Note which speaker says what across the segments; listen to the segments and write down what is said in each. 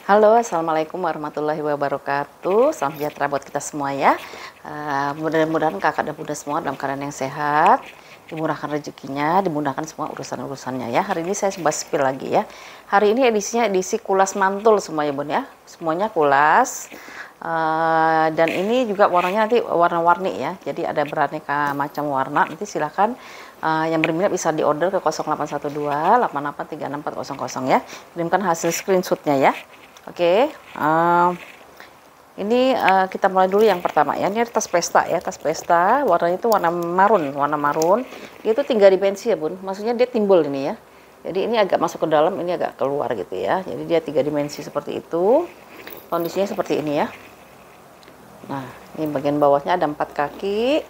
Speaker 1: Halo, assalamualaikum warahmatullahi wabarakatuh. Salam sejahtera buat kita semua ya. Mudah-mudahan kakak dan bunda semua dalam keadaan yang sehat, dimurahkan rezekinya, dimudahkan semua urusan-urusannya ya. Hari ini saya bahas spill lagi ya. Hari ini edisinya edisi kulas mantul semuanya bun ya. Semuanya kulas. Dan ini juga warnanya nanti warna-warni ya. Jadi ada beraneka macam warna. Nanti silakan yang berminat bisa diorder ke 0812 8836 400 ya. Kirimkan hasil screenshotnya ya. Oke, ini kita mulai dulu yang pertama ya. Ini tas pesta ya, tas pesta warnanya itu warna marun. Itu 3 dimensi ya bun, maksudnya dia timbul ini ya. Jadi ini agak masuk ke dalam, ini agak keluar gitu ya. Jadi dia 3 dimensi seperti itu. Kondisinya seperti ini ya. Nah, ini bagian bawahnya ada 4 kaki.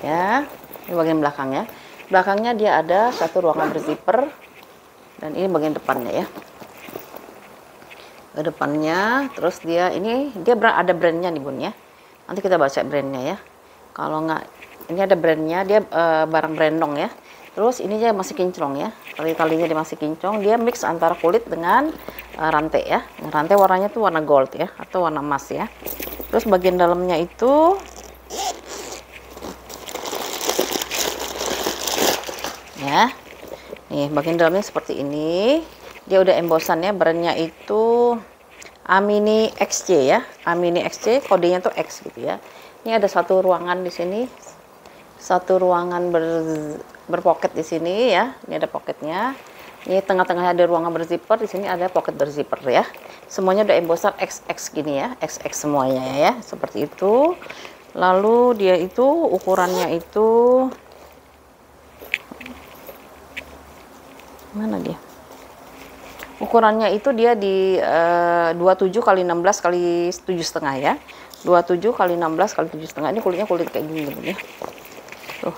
Speaker 1: Ya, ini bagian belakangnya. Belakangnya dia ada satu ruangan berzipper. Dan ini bagian depannya ya. Ke depannya, terus dia ada brandnya nih bun ya. Nanti kita baca brandnya ya. Kalau nggak, ini ada brandnya, dia barang brandong ya. Terus ini dia masih kinclong ya, tali-talinya dia masih kinclong. Dia mix antara kulit dengan rantai ya. Rantai warnanya tuh warna gold ya, atau warna emas ya. Terus bagian dalamnya itu ya, nih bagian dalamnya seperti ini. Dia udah embosannya, brandnya itu Amini XC ya, Amini XC, kodenya tuh X gitu ya. Ini ada satu ruangan di sini, satu ruangan berpocket di sini ya. Ini ada pocketnya. Ini tengah-tengah ada ruangan berzipper, di sini ada pocket berzipper ya. Semuanya udah embosan XX gini ya, XX semuanya ya, seperti itu. Lalu dia itu ukurannya itu mana dia? Ukurannya itu dia di 27 kali 16 kali 7,5 ya. 27 kali 16 kali 7,5. Ini kulitnya kulit kayak gini ya. Tuh.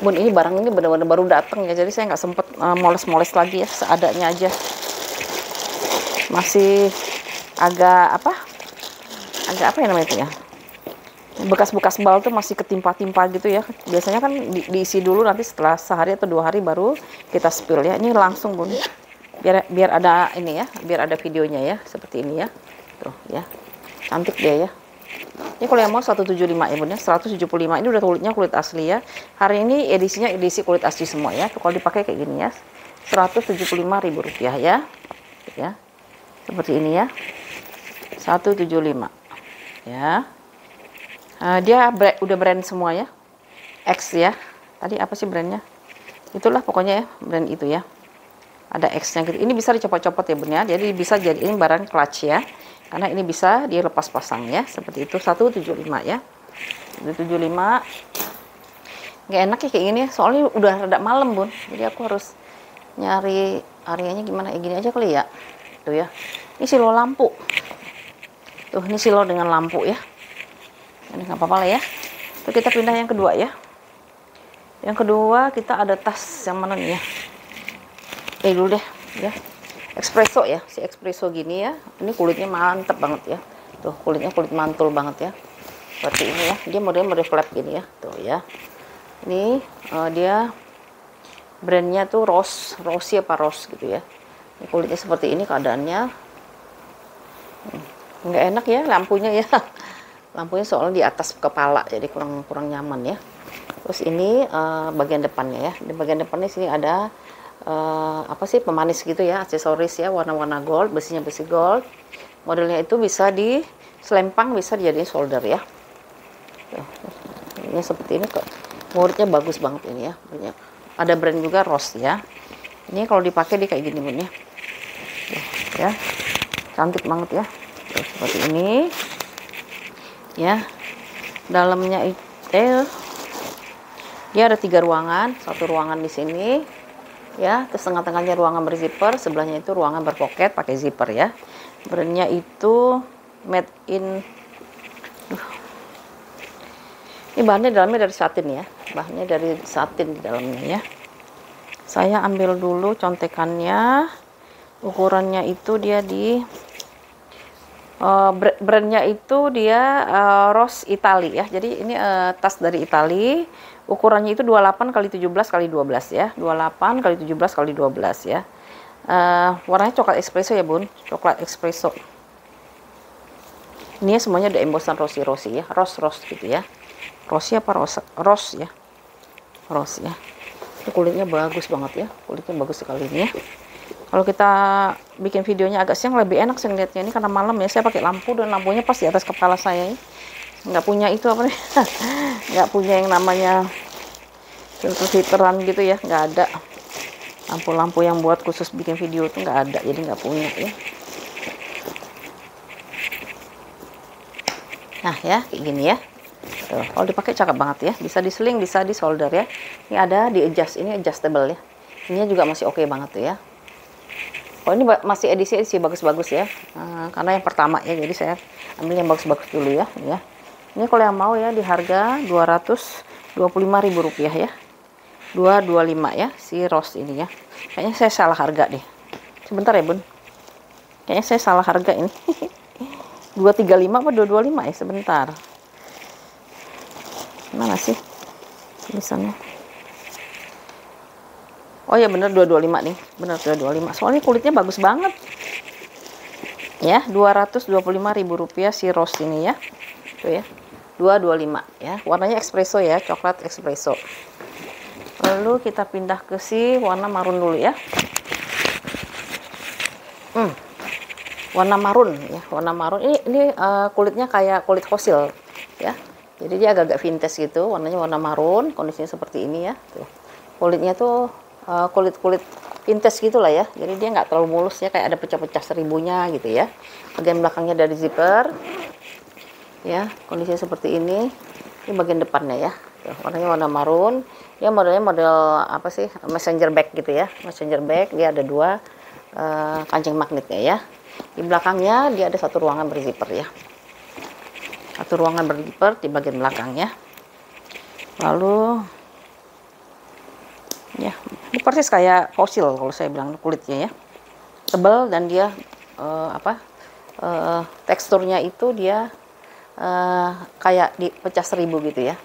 Speaker 1: Bun, ini barang ini benar-benar baru datang ya. Jadi saya nggak sempet moles-moles lagi ya, seadanya aja. Masih agak apa ya namanya itu ya. Bekas-bekas bal tuh masih ketimpa-timpa gitu ya. Biasanya kan diisi dulu, nanti setelah sehari atau 2 hari baru kita spill ya. Ini langsung bun. Biar ada ini ya, biar ada videonya ya, seperti ini ya. Tuh ya. Cantik dia ya. Ini kalau yang mau 175 ya bun ya, 175. Ini udah kulitnya kulit asli ya. Hari ini edisinya edisi kulit asli semua ya. Tuh, kalau dipakai kayak gini ya, Rp175.000 ya. Ya. Seperti ini ya. 175. Ya. Dia udah brand semua ya. X ya. Tadi apa sih brandnya? Itulah pokoknya ya, brand itu ya. Ada X-nya gitu. Ini bisa dicopot-copot ya bun ya. Jadi bisa jadiin barang clutch ya. Karena ini bisa dilepas pasang ya. Seperti itu 175 ya. 175. Nggak enak ya kayak gini ya. Soalnya udah rada malam bun. Jadi aku harus nyari areanya gimana. Gini aja kali ya. Tuh ya. Ini silo lampu. Tuh ini silo dengan lampu ya. Ini nggak apa-apa lah ya. Tuh kita pindah yang kedua ya. Yang kedua kita ada tas yang mana nih ya. Dulu deh ya, espresso ya, si espresso gini ya. Ini kulitnya mantep banget ya. Tuh kulitnya kulit mantul banget ya, seperti ini ya. Dia modelnya model flap gini ya. Tuh ya. Ini dia brandnya tuh Rose apa Rose gitu ya. Ini kulitnya seperti ini keadaannya. Nggak enak ya lampunya ya. Lampunya soalnya di atas kepala, jadi kurang nyaman ya. Terus ini bagian depannya ya. Di bagian depannya sini ada apa sih, pemanis gitu ya, aksesoris ya, warna-warna gold, besinya besi gold. Modelnya itu bisa di selempang, bisa dijadiin solder ya. Tuh, ini seperti ini kok, muridnya bagus banget ini ya. Ada brand juga Rose ya. Ini kalau dipakai dia kayak gini bun ya. Tuh, ya, cantik banget ya. Tuh, seperti ini ya. Dalamnya itu dia ada 3 ruangan, satu ruangan di sini ya, terus tengah-tengahnya ruangan berzipper, sebelahnya itu ruangan berpoket pakai zipper ya. Brandnya itu made in ini bahannya dalamnya dari satin ya, bahannya dari satin di dalamnya ya. Saya ambil dulu contekannya, ukurannya itu dia di brandnya itu dia Rose Italy ya. Jadi ini tas dari Italy. Ukurannya itu 28 kali 17 kali 12 ya. 28 kali 17 kali 12 ya. Warnanya coklat espresso ya bun, coklat espresso. Ini semuanya ada embosan rosy-rosy ya, rose gitu ya. Rosy apa rose ya, rose ya. Ini kulitnya bagus banget ya, kulitnya bagus sekali ini ya. Kalau kita bikin videonya agak siang lebih enak sih ngeliatnya, ini karena malam ya, saya pakai lampu dan lampunya pas di atas kepala saya ya. Nggak punya itu apa nih, nggak punya yang namanya filteran gitu ya, nggak ada. Lampu-lampu yang buat khusus bikin video tuh nggak ada, jadi nggak punya ya. Nah ya, kayak gini ya. Tuh, kalau dipakai cakep banget ya, bisa diseling, bisa di solder ya. Ini ada di adjust, ini adjustable ya. Ini juga masih oke banget tuh ya. Oh ini masih edisi bagus-bagus ya, karena yang pertama ya, jadi saya ambil yang bagus-bagus dulu ya. Ini kalau yang mau ya di harga Rp225.000 ya, 225 ya si rose ini ya. Kayaknya saya salah harga deh, sebentar ya bun, kayaknya saya salah harga ini. 235 apa 225 ya, sebentar, mana sih tulisannya? Oh ya bener 225 nih, bener 225. Soalnya kulitnya bagus banget. Ya, Rp225.000 si rose ini ya. Tuh ya. 225 ya. Warnanya espresso ya, coklat espresso. Lalu kita pindah ke si warna marun dulu ya. Warna marun ya, warna marun. Ini kulitnya kayak kulit fosil ya. Jadi dia agak-agak vintage gitu, warnanya warna marun, kondisinya seperti ini ya. Tuh. Kulitnya tuh kulit-kulit vintage gitulah ya, jadi dia nggak terlalu mulus ya, kayak ada pecah-pecah seribunya gitu ya. Bagian belakangnya dari zipper ya, kondisinya seperti ini. Ini bagian depannya ya. Tuh, warnanya warna marun ya, modelnya model apa sih, messenger bag gitu ya, messenger bag. Dia ada dua kancing magnetnya ya. Di belakangnya dia ada satu ruangan berzipper ya, satu ruangan berzipper di bagian belakangnya. Lalu ya, ini persis kayak fosil kalau saya bilang kulitnya ya, tebal dan dia teksturnya itu dia kayak di pecah seribu gitu ya.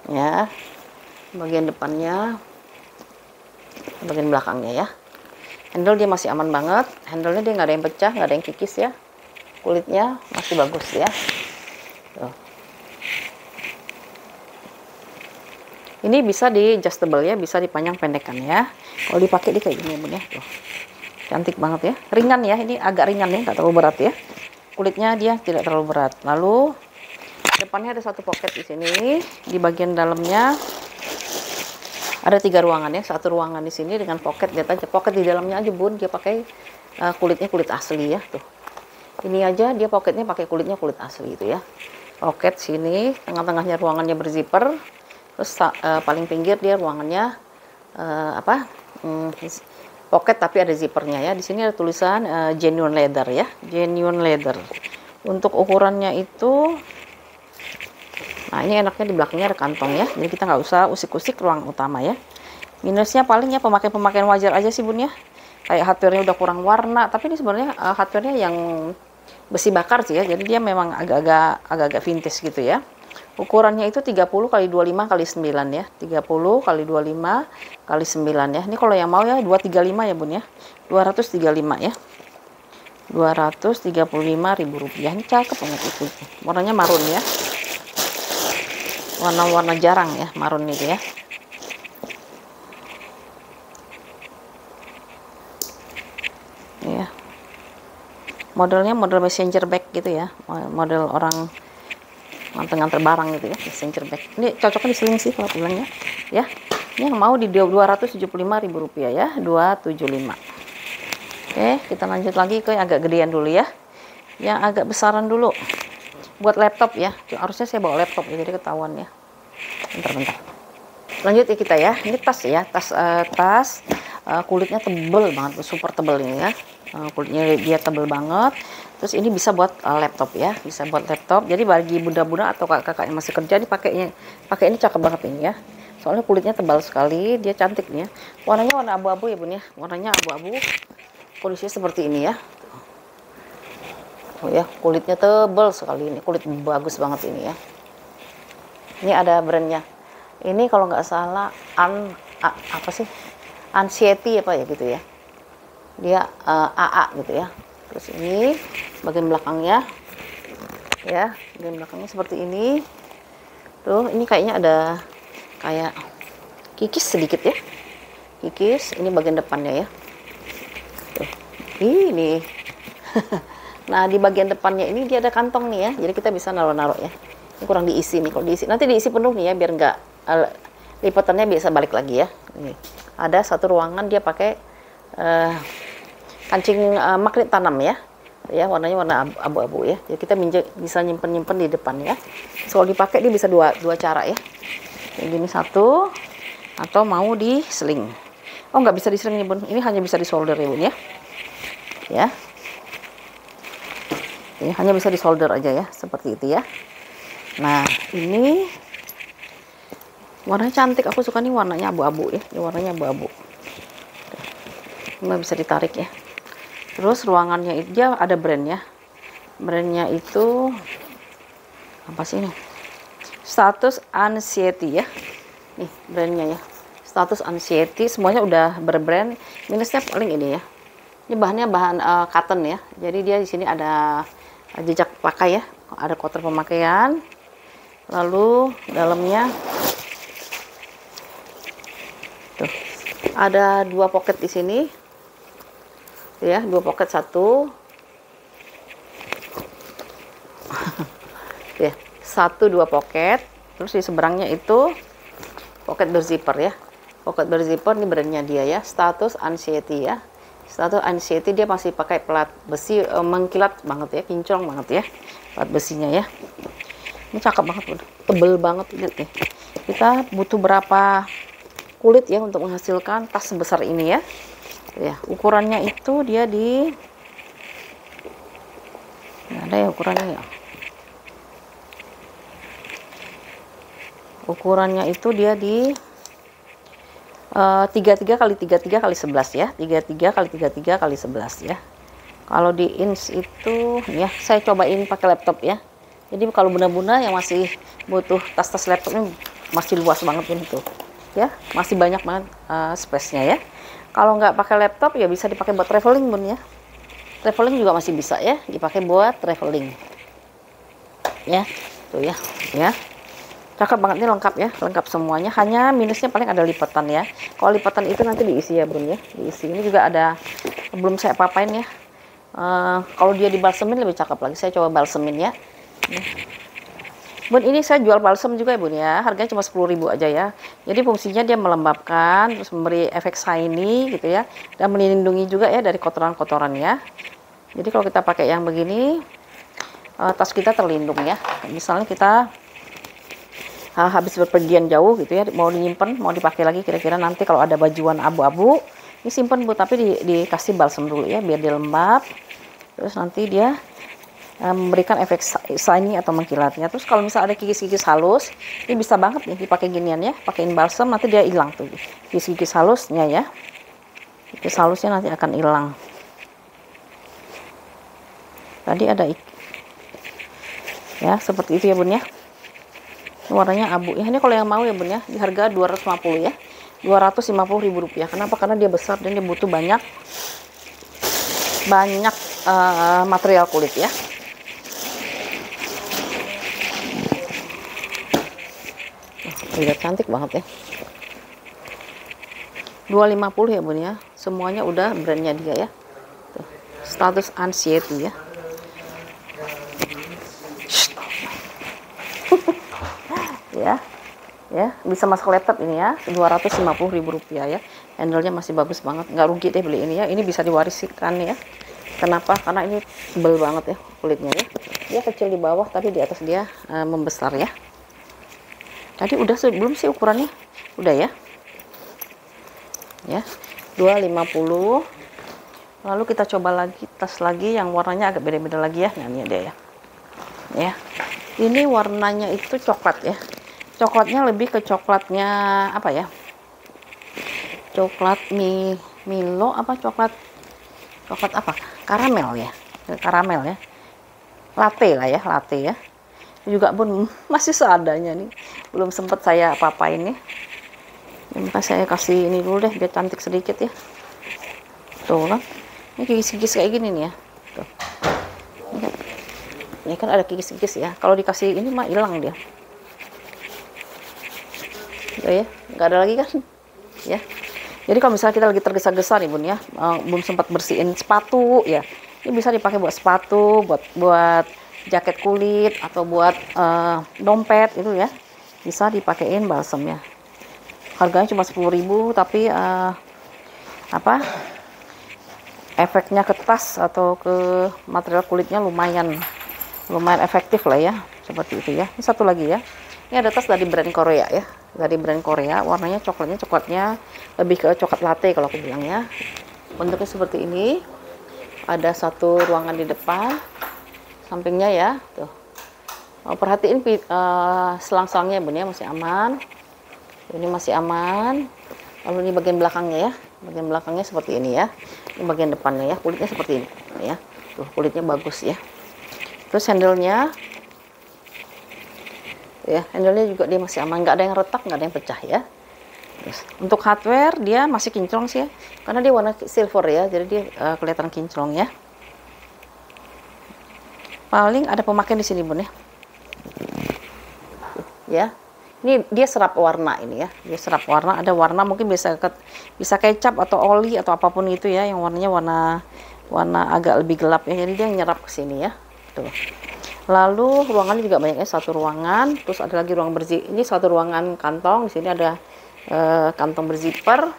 Speaker 1: Ya, bagian depannya, bagian belakangnya ya. Handle dia masih aman banget, handle-nya dia nggak ada yang pecah, nggak ada yang kikis ya. Kulitnya masih bagus ya. Tuh. Ini bisa di adjustable ya, bisa dipanjang pendekkan ya. Kalau dipakai dia kayak gini bun ya, tuh. Cantik banget ya, ringan ya, ini agak ringan ya, nggak terlalu berat ya. Kulitnya dia tidak terlalu berat. Lalu depannya ada satu pocket di sini, di bagian dalamnya ada 3 ruangan ya, satu ruangan di sini dengan pocket. Lihat aja pocket di dalamnya aja bun, dia pakai kulitnya kulit asli ya, tuh. Ini aja dia pocketnya pakai kulitnya kulit asli itu ya. Pocket sini, tengah-tengahnya ruangannya berzipper. Terus paling pinggir dia ruangannya pocket tapi ada zippernya ya. Di sini ada tulisan genuine leather ya, genuine leather. Untuk ukurannya itu, nah ini enaknya di belakangnya ada kantong ya, jadi kita nggak usah usik-usik ruang utama ya. Minusnya paling ya pemakaian wajar aja sih bun ya, kayak hardware-nya udah kurang warna. Tapi ini sebenarnya hardware-nya yang besi bakar sih ya, jadi dia memang agak-agak vintage gitu ya. Ukurannya itu 30 kali 25 kali 9 ya, 30 kali 25 kali 9 ya. Ini kalau yang mau ya 235 ya bun ya, 235 ya, Rp235.000. Ini cakep banget itu, warnanya marun ya, warna-warna jarang ya marun itu ya. Ya, modelnya model messenger bag gitu ya, model orang nganter-nganter barang gitu ya, messenger bag. Ini cocoknya diseling sih kalau bilangnya ya. Ini yang mau di Rp275.000 ya, 275. Oke, kita lanjut lagi ke yang agak gedean dulu ya, yang agak besaran dulu buat laptop ya. Harusnya saya bawa laptop ya, jadi ketahuan ya. Bentar. Lanjut ya kita ya, ini tas ya, tas kulitnya tebel banget, super tebel ini ya. Kulitnya dia tebel banget. Terus ini bisa buat laptop ya, bisa buat laptop. Jadi bagi bunda-bunda atau kakak-kakak yang masih kerja, pakai ini cakep banget ini ya. Soalnya kulitnya tebal sekali, dia cantik nih ya. Warnanya warna abu-abu ya bun ya, warnanya abu-abu. Kondisinya seperti ini ya. Oh ya, kulitnya tebal sekali ini, kulit bagus banget ini ya. Ini ada brandnya. Ini kalau nggak salah Anxiety apa ya gitu ya. dia AA gitu ya. Terus ini bagian belakangnya ya, bagian belakangnya seperti ini. Tuh, ini kayaknya ada kayak kikis sedikit ya, kikis. Ini bagian depannya ya. Tuh, ini. Nah, di bagian depannya ini dia ada kantong nih ya, jadi kita bisa naruh-naruh ya. Ini kurang diisi nih, kalau diisi nanti diisi penuh nih ya, biar nggak lipatannya bisa balik lagi ya. Ini ada satu ruangan dia pakai kancing magnet tanam ya. Ya, warnanya warna abu-abu ya. Jadi kita bisa nyimpen di depan ya. Kalau dipakai dia bisa dua cara ya. Kayak gini satu, atau mau diseling. Oh, nggak bisa diseling nih Bun. Ini hanya bisa disolder ya Bun ya. Ya. Ini hanya bisa disolder aja ya, seperti itu ya. Nah, ini warnanya cantik. Aku suka nih warnanya abu-abu ya. Ini warnanya abu-abu. Ini bisa ditarik ya. Terus ruangannya itu dia ada brand ya. Brandnya itu apa sih ini? Status Anxiety ya. Nih brandnya ya. Status Anxiety, semuanya udah berbrand. Minusnya paling ini ya. Ini bahannya bahan cotton ya. Jadi dia di sini ada jejak pakai ya. Ada kotor pemakaian. Lalu dalamnya tuh ada 2 pocket di sini. Ya, 2 pocket, 1 ya, 1-2 pocket. Terus di seberangnya itu pocket berzipper ya, pocket berzipper. Ini brandnya dia ya, Status Anxiety ya. Status Anxiety dia masih pakai plat besi mengkilat banget ya, kinclong banget ya plat besinya ya. Ini cakep banget, tebel banget, lihat nih. Kita butuh berapa kulit ya untuk menghasilkan tas sebesar ini ya. Ya, ukurannya itu dia di ada ya ukurannya ya. Ukurannya itu dia di 33 kali 33 kali 11 ya. 33 kali 33 kali 11 ya. Kalau di inch itu ya, saya cobain pakai laptop ya. Jadi kalau bunda-bunda yang masih butuh tas-tas laptop ini masih luas banget ini tuh. Ya, masih banyak banget space-nya ya. Kalau nggak pakai laptop ya bisa dipakai buat traveling Bun ya. Traveling juga masih bisa ya, dipakai buat traveling. Ya, tuh ya, ya. Cakep banget nih, lengkap ya, lengkap semuanya. Hanya minusnya paling ada lipatan ya. Kalau lipatan itu nanti diisi ya Bun ya, diisi. Ini juga ada, belum saya apa-apain ya. Kalau dia dibalsemin lebih cakep lagi. Saya coba balsemin ya. Bun, ini saya jual balsem juga ya Bun ya, harganya cuma 10.000 aja ya. Jadi fungsinya dia melembabkan, terus memberi efek shiny gitu ya, dan melindungi juga ya dari kotoran-kotoran ya. Jadi kalau kita pakai yang begini, tas kita terlindung ya. Misalnya kita habis berpergian jauh gitu ya, mau dinyimpen, mau dipakai lagi kira-kira nanti kalau ada bajuan abu-abu, ini simpen Bu, tapi dikasih balsem dulu ya, biar dia lembab. Terus nanti dia memberikan efek shiny atau mengkilatnya. Terus kalau misalnya ada kikis-kikis halus, ini bisa banget nih dipakai ginian ya, pakein balsam nanti dia hilang tuh kikis-kikis halusnya ya. Kikis halusnya nanti akan hilang. Tadi ada ya, seperti itu ya Bun ya. Ini warnanya abu ya. Ini kalau yang mau ya Bun ya, di harga 250 ya. 250.000 rupiah. Kenapa? Karena dia besar dan dia butuh banyak material kulit ya. Lihat cantik banget ya. 250 ya Bun ya. Semuanya udah brandnya dia ya. Tuh, Status Anxiety ya. Ya. Ya, bisa masuk laptop ini ya. 250.000 rupiah ya. Handle-nya masih bagus banget. Nggak rugi deh beli ini ya. Ini bisa diwariskan ya. Kenapa? Karena ini tebel banget ya kulitnya ya. Dia kecil di bawah tapi di atas dia membesar ya. Tadi udah belum sih ukurannya? Udah ya. Ya. 250. Lalu kita coba lagi tas lagi yang warnanya agak beda-beda lagi ya. Nah, ini ada ya. Ya. Ini warnanya itu coklat ya. Coklatnya lebih ke coklatnya apa ya? Coklat Milo apa coklat apa? Karamel ya. Karamel ya. Latte lah ya, latte ya. Juga Bun masih seadanya nih, belum sempat saya apa-apain nih. Maka saya kasih ini dulu deh biar cantik sedikit ya. Tuh kan, Ini kikis-kikis kayak gini nih ya. Tuh. Ini kan ada kikis-kikis ya. Kalau dikasih ini mah hilang dia. Ya, nggak ada lagi kan? Ya. Jadi kalau misalnya kita lagi tergesa-gesa nih bun ya, belum sempat bersihin sepatu ya, ini bisa dipakai buat sepatu, buat jaket kulit atau buat dompet itu ya, bisa dipakein balsamnya. Harganya cuma 10.000 tapi apa? Efeknya ke tas atau ke material kulitnya lumayan efektif lah ya, seperti itu ya. Ini satu lagi ya. Ini ada tas dari brand Korea ya, dari brand Korea. Warnanya coklatnya lebih ke coklat latte kalau aku bilang ya. Bentuknya seperti ini. Ada satu ruangan di depan, sampingnya ya. Tuh. Perhatiin selang-selangnya bun ya, masih aman. Ini masih aman. Lalu ini bagian belakangnya ya. Bagian belakangnya seperti ini ya. Ini bagian depannya ya. Kulitnya seperti ini ya. Tuh kulitnya bagus ya. Terus handle-nya ya, handle-nya juga dia masih aman, nggak ada yang retak, nggak ada yang pecah ya. Terus, untuk hardware dia masih kinclong sih ya, karena dia warna silver ya, jadi dia kelihatan kinclong ya. Paling ada pemakaian di sini bun ya. Ya, ini dia serap warna ini ya, dia serap warna, ada warna mungkin bisa kecap atau oli atau apapun itu ya, yang warnanya warna agak lebih gelap ya, jadi dia nyerap ke sini ya. Tuh. Lalu ruangannya juga banyak ya, satu ruangan, terus ada lagi ruang berzipper. Ini satu ruangan kantong, di sini ada kantong berzipper.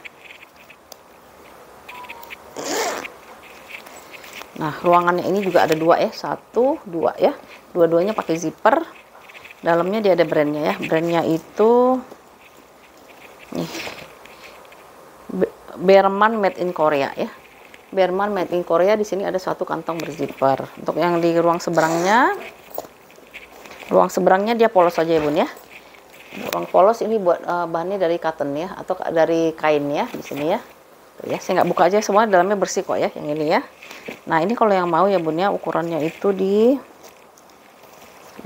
Speaker 1: Nah, ruangannya ini juga ada dua ya, satu, dua ya, dua-duanya pakai zipper. Dalamnya dia ada brandnya ya, brandnya itu nih, Behrmann Made in Korea ya. Behrmann Made in Korea. Di sini ada satu kantong berzipper. Untuk yang di ruang seberangnya dia polos saja ya bun ya. Ruang polos ini buat bahannya dari cotton ya, atau dari kain ya di sini ya. Tuh ya, saya nggak buka aja, semua dalamnya bersih kok ya yang ini ya. Nah ini kalau yang mau ya bun ya, ukurannya itu di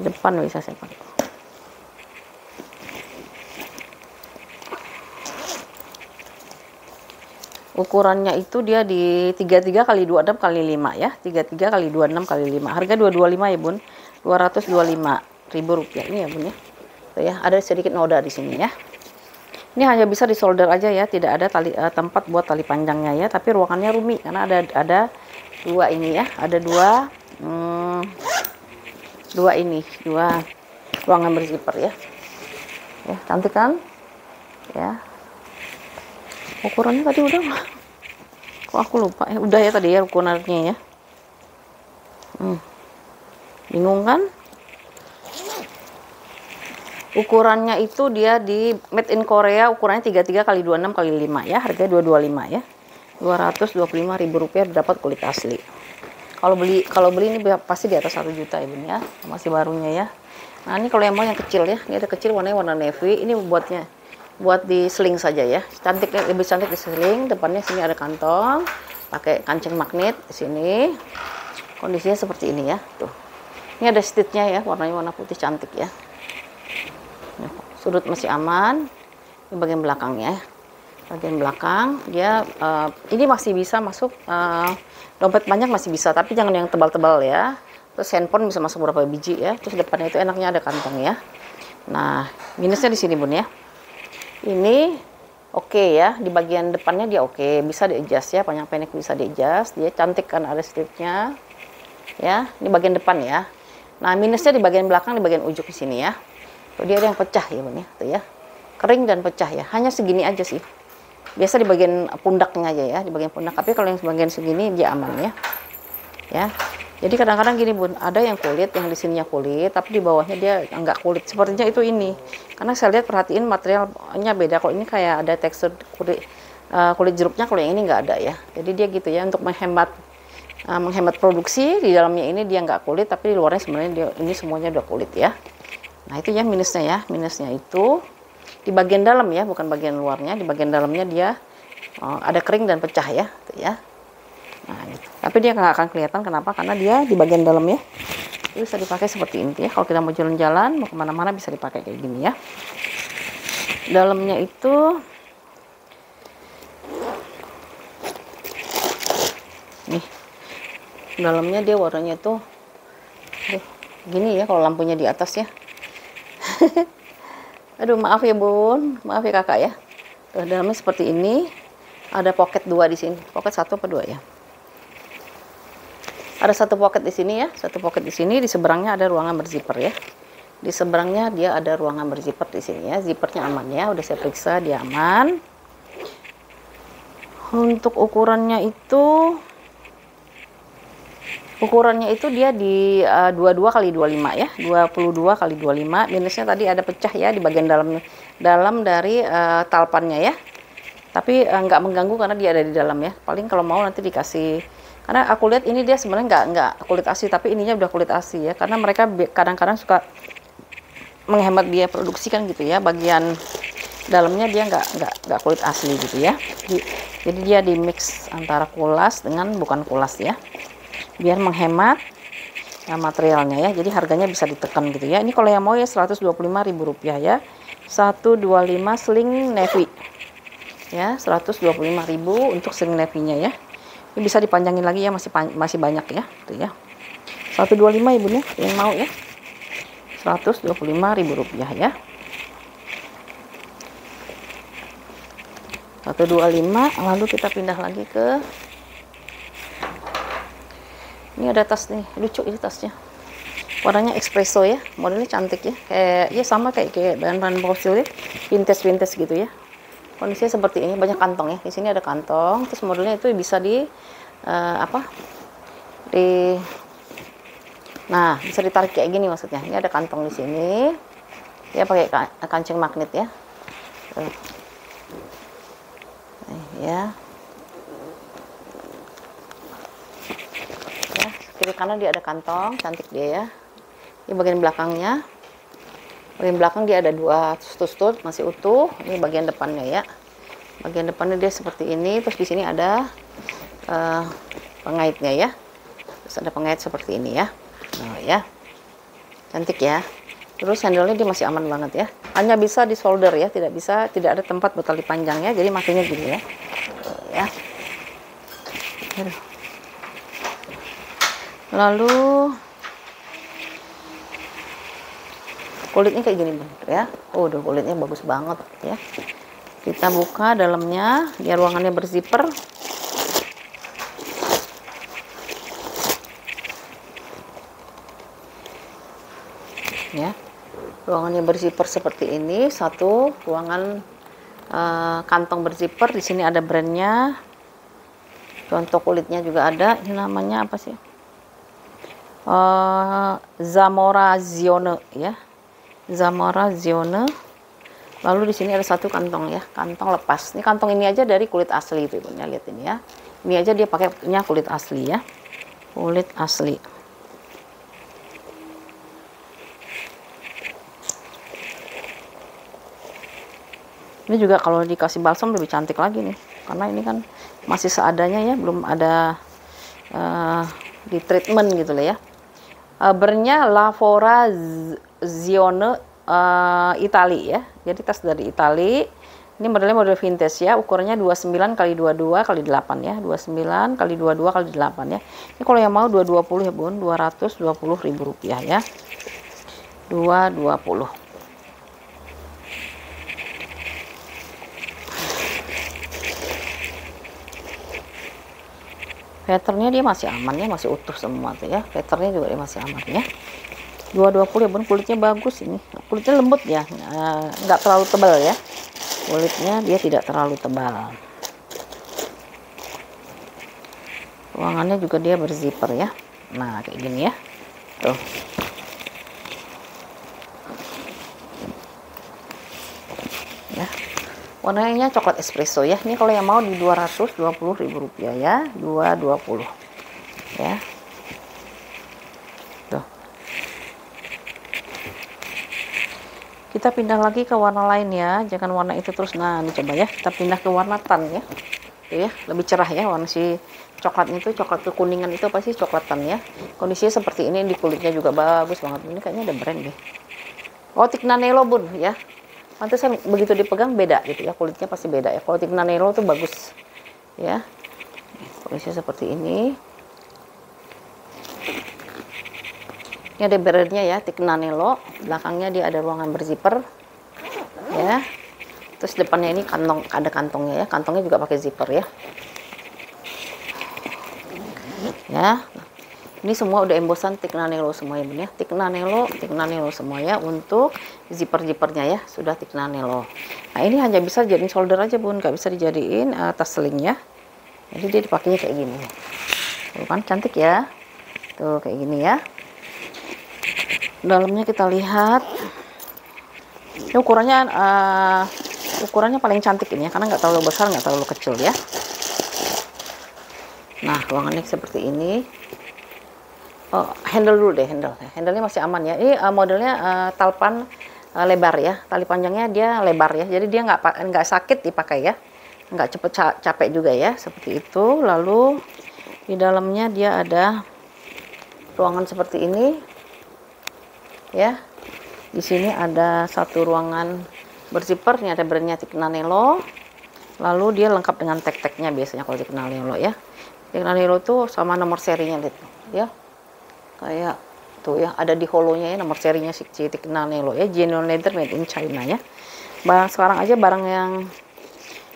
Speaker 1: depan bisa saya pakai. Ukurannya itu dia di 33 kali 26 kali 5 ya, 33 kali 26 kali 5. Harga 225 ya bun, 225.000 rupiah ini ya bun ya. Tuh ya, ada sedikit noda di sini ya. Ini hanya bisa disolder aja ya, tidak ada tempat buat tali panjangnya ya. Tapi ruangannya roomy karena ada dua ini ya, ada dua ruangan berzipper ya. Ya cantik kan? Ya. Ukurannya tadi udah nggak? Kok aku lupa ya? Udah ya tadi ya ukurannya ya. Bingung kan? Ukurannya itu dia di Made in Korea, ukurannya 33 kali 26 kali 5 ya. Harganya 225 ya. 225.000 rupiah dapat kulit asli. Kalau beli ini pasti di atas 1 juta ya bun ya. Masih barunya ya. Nah ini kalau yang mau yang kecil ya. Ini ada kecil warnanya warna navy. Ini buat di sling saja ya, lebih cantik di sling. Depannya sini ada kantong, pakai kancing magnet di sini. Kondisinya seperti ini ya, tuh. Ini ada stitchnya ya, warnanya warna putih cantik ya. Sudut masih aman. Ini bagian belakangnya, bagian belakang dia ini masih bisa masuk dompet banyak masih bisa, tapi jangan yang tebal-tebal ya. Terus handphone bisa masuk berapa biji ya. Terus depannya itu enaknya ada kantong ya. Nah minusnya di sini bun ya. Ini oke ya, di bagian depannya dia oke, bisa di-adjust ya, panjang pendek bisa di-adjust, dia cantik kan ada stripnya ya. Ini bagian depan ya. Nah minusnya di bagian belakang, di bagian ujung di sini ya. Tuh, dia ada yang pecah ya bun ya, tuh ya, kering dan pecah ya, hanya segini aja sih. Biasa di bagian pundaknya aja ya, di bagian pundak, tapi kalau yang bagian segini dia aman ya. Ya. Jadi kadang-kadang gini bun, ada yang kulit, yang di sininya kulit, tapi di bawahnya dia enggak kulit. Sepertinya itu ini. Karena saya lihat perhatiin materialnya beda. Kalau ini kayak ada tekstur kulit jeruknya, kalau yang ini enggak ada ya. Jadi dia gitu ya, untuk menghemat produksi, di dalamnya ini dia enggak kulit, tapi di luarnya sebenarnya dia ini semuanya udah kulit ya. Nah itu ya minusnya ya. Minusnya itu di bagian dalam ya, bukan bagian luarnya. Di bagian dalamnya dia ada kering dan pecah ya, tuh ya. Nah, gitu. Tapi dia nggak akan kelihatan, kenapa? Karena dia di bagian dalam ya. Itu bisa dipakai seperti ini ya. Kalau kita mau jalan-jalan, mau kemana-mana bisa dipakai kayak gini ya. Dalamnya itu nih Dalamnya dia warnanya tuh gini ya kalau lampunya di atas ya. Aduh, maaf ya bun, maaf ya kakak ya. Tuh, dalamnya seperti ini. Ada pocket 2 di sini. Pocket 1 apa 2 ya? Ada satu pocket di sini ya, satu pocket di sini. Di seberangnya ada ruangan berzipper ya. Di seberangnya dia ada ruangan berzipper di sini ya. Zippernya aman ya, udah saya periksa dia aman. Untuk ukurannya itu dia di 22 kali 25 ya, 22 kali 25. Minusnya tadi ada pecah ya di bagian dalam dari talpannya ya. Tapi nggak mengganggu karena dia ada di dalam ya. Paling kalau mau nanti dikasih, karena aku lihat ini dia sebenarnya nggak kulit asli, tapi ininya udah kulit asli ya. Karena mereka kadang-kadang suka menghemat biaya produksi kan gitu ya. Bagian dalamnya dia nggak kulit asli gitu ya. Jadi dia di mix antara kulas dengan bukan kulas ya. Biar menghemat materialnya ya. Jadi harganya bisa ditekan gitu ya. Ini kalau yang mau ya Rp125.000 ya. 125 sling navy. Ya, 125.000 untuk sling navy-nya ya. Ini bisa dipanjangin lagi ya, masih banyak ya, tuh ya. 125 ibunya yang mau ya. Rp125.000 ya. 125. Lalu kita pindah lagi ke, ini ada tas nih, lucu ini tasnya. Warnanya espresso ya, modelnya cantik ya. Kayak ya sama kayak bahan-bahan fosil ya, vintage gitu ya. Kondisinya seperti ini, banyak kantong ya. Di sini ada kantong, terus modelnya itu bisa nah, bisa ditarik kayak gini maksudnya. Ini ada kantong di sini. Ya pakai kancing magnet ya. Ya. Ya, kiri kanan dia ada kantong, cantik dia ya. Ini bagian belakangnya. Bagian belakang dia ada 2 tustur masih utuh. Ini bagian depannya ya. Bagian depannya dia seperti ini. Terus di sini ada pengaitnya ya. Terus ada pengait seperti ini ya. Nah, ya. Cantik ya. Terus handle-nya dia masih aman banget ya. Hanya bisa di solder ya, tidak ada tempat buat tali panjangnya. Jadi makanya gini ya. Ya. Lalu kulitnya kayak gini bun ya. Udah kulitnya bagus banget ya. Kita buka dalamnya, dia ruangannya berzipper. Ya. Ruangannya berzipper seperti ini, satu ruangan kantong berzipper. Di sini ada brandnya. Contoh kulitnya juga ada. Ini namanya apa sih? Zamora Zione ya. Zamora Zione. Lalu di sini ada satu kantong ya, kantong lepas. Ini kantong ini aja dari kulit asli itu, ya, lihat ini ya. Ini aja dia pakainya kulit asli ya. Kulit asli. Ini juga kalau dikasih balsam lebih cantik lagi nih. Karena ini kan masih seadanya ya, belum ada di treatment gitu lah ya. Brandnya Lavora Zione Itali ya. Jadi tas dari Itali. Ini modelnya model vintage ya. Ukurannya 29 kali 22 kali 8 ya. 29 kali 22 kali 8 ya. Ini kalau yang mau 220 ya bun, Rp220.000 ya. 220. Patternnya dia masih aman ya, masih utuh semua tuh ya. Patternnya juga dia masih aman ya. 220 ya bun, kulitnya bagus ini. Kulitnya lembut ya, nggak terlalu tebal ya. Kulitnya dia tidak terlalu tebal. Ruangannya juga dia berzipper ya. Nah kayak gini ya. Tuh. Ya. Warnanya coklat espresso ya. Ini kalau yang mau di Rp220.000 ya. 220 ya. Tuh. Kita pindah lagi ke warna lain ya. Jangan warna itu terus. Nah, ini coba ya. Kita pindah ke warna tan ya. Tuh ya, lebih cerah ya warna si coklatnya itu, coklat kekuningan itu pasti coklat tan ya. Kondisinya seperti ini, di kulitnya juga bagus banget. Ini kayaknya ada brand deh. Oh, Tignanello bun ya. Pantesan begitu dipegang beda gitu ya, kulitnya pasti beda ya. Kalau Tignanello tuh bagus ya. Kondisinya seperti ini. Ini ada brandnya ya, Tignanello. Belakangnya dia ada ruangan berzipper ya. Terus depannya ini kantong, ada kantongnya ya. Kantongnya juga pakai zipper ya. Ya, ini semua udah embosan Tignanello semua ya bun ya. Tignanello semua ya, untuk zipper-zippernya ya sudah Tignanello. Nah ini hanya bisa jadiin solder aja bun, nggak bisa dijadiin tas seling ya. Jadi dia dipakainya kayak gini. Tuh kan cantik ya. Tuh kayak gini ya. Dalamnya kita lihat. Ini ukurannya paling cantik ini ya, karena nggak terlalu besar, nggak terlalu kecil ya. Nah, ruangannya seperti ini. Oh, handle dulu deh, handlenya masih aman ya. Ini modelnya talpan lebar ya, tali panjangnya dia lebar ya, jadi dia nggak sakit dipakai ya, nggak cepet capek juga ya, seperti itu. Lalu di dalamnya dia ada ruangan seperti ini ya. Di sini ada satu ruangan berzipper, ini ada brandnya Tignanello. Lalu dia lengkap dengan tag-tagnya biasanya kalau Tignanello ya. Tignanello tuh sama nomor serinya lihat ya, kayak tuh ya, ada di holonya ya nomor serinya si Tignanello ya, genuine leather made in China ya. Barang sekarang aja, barang yang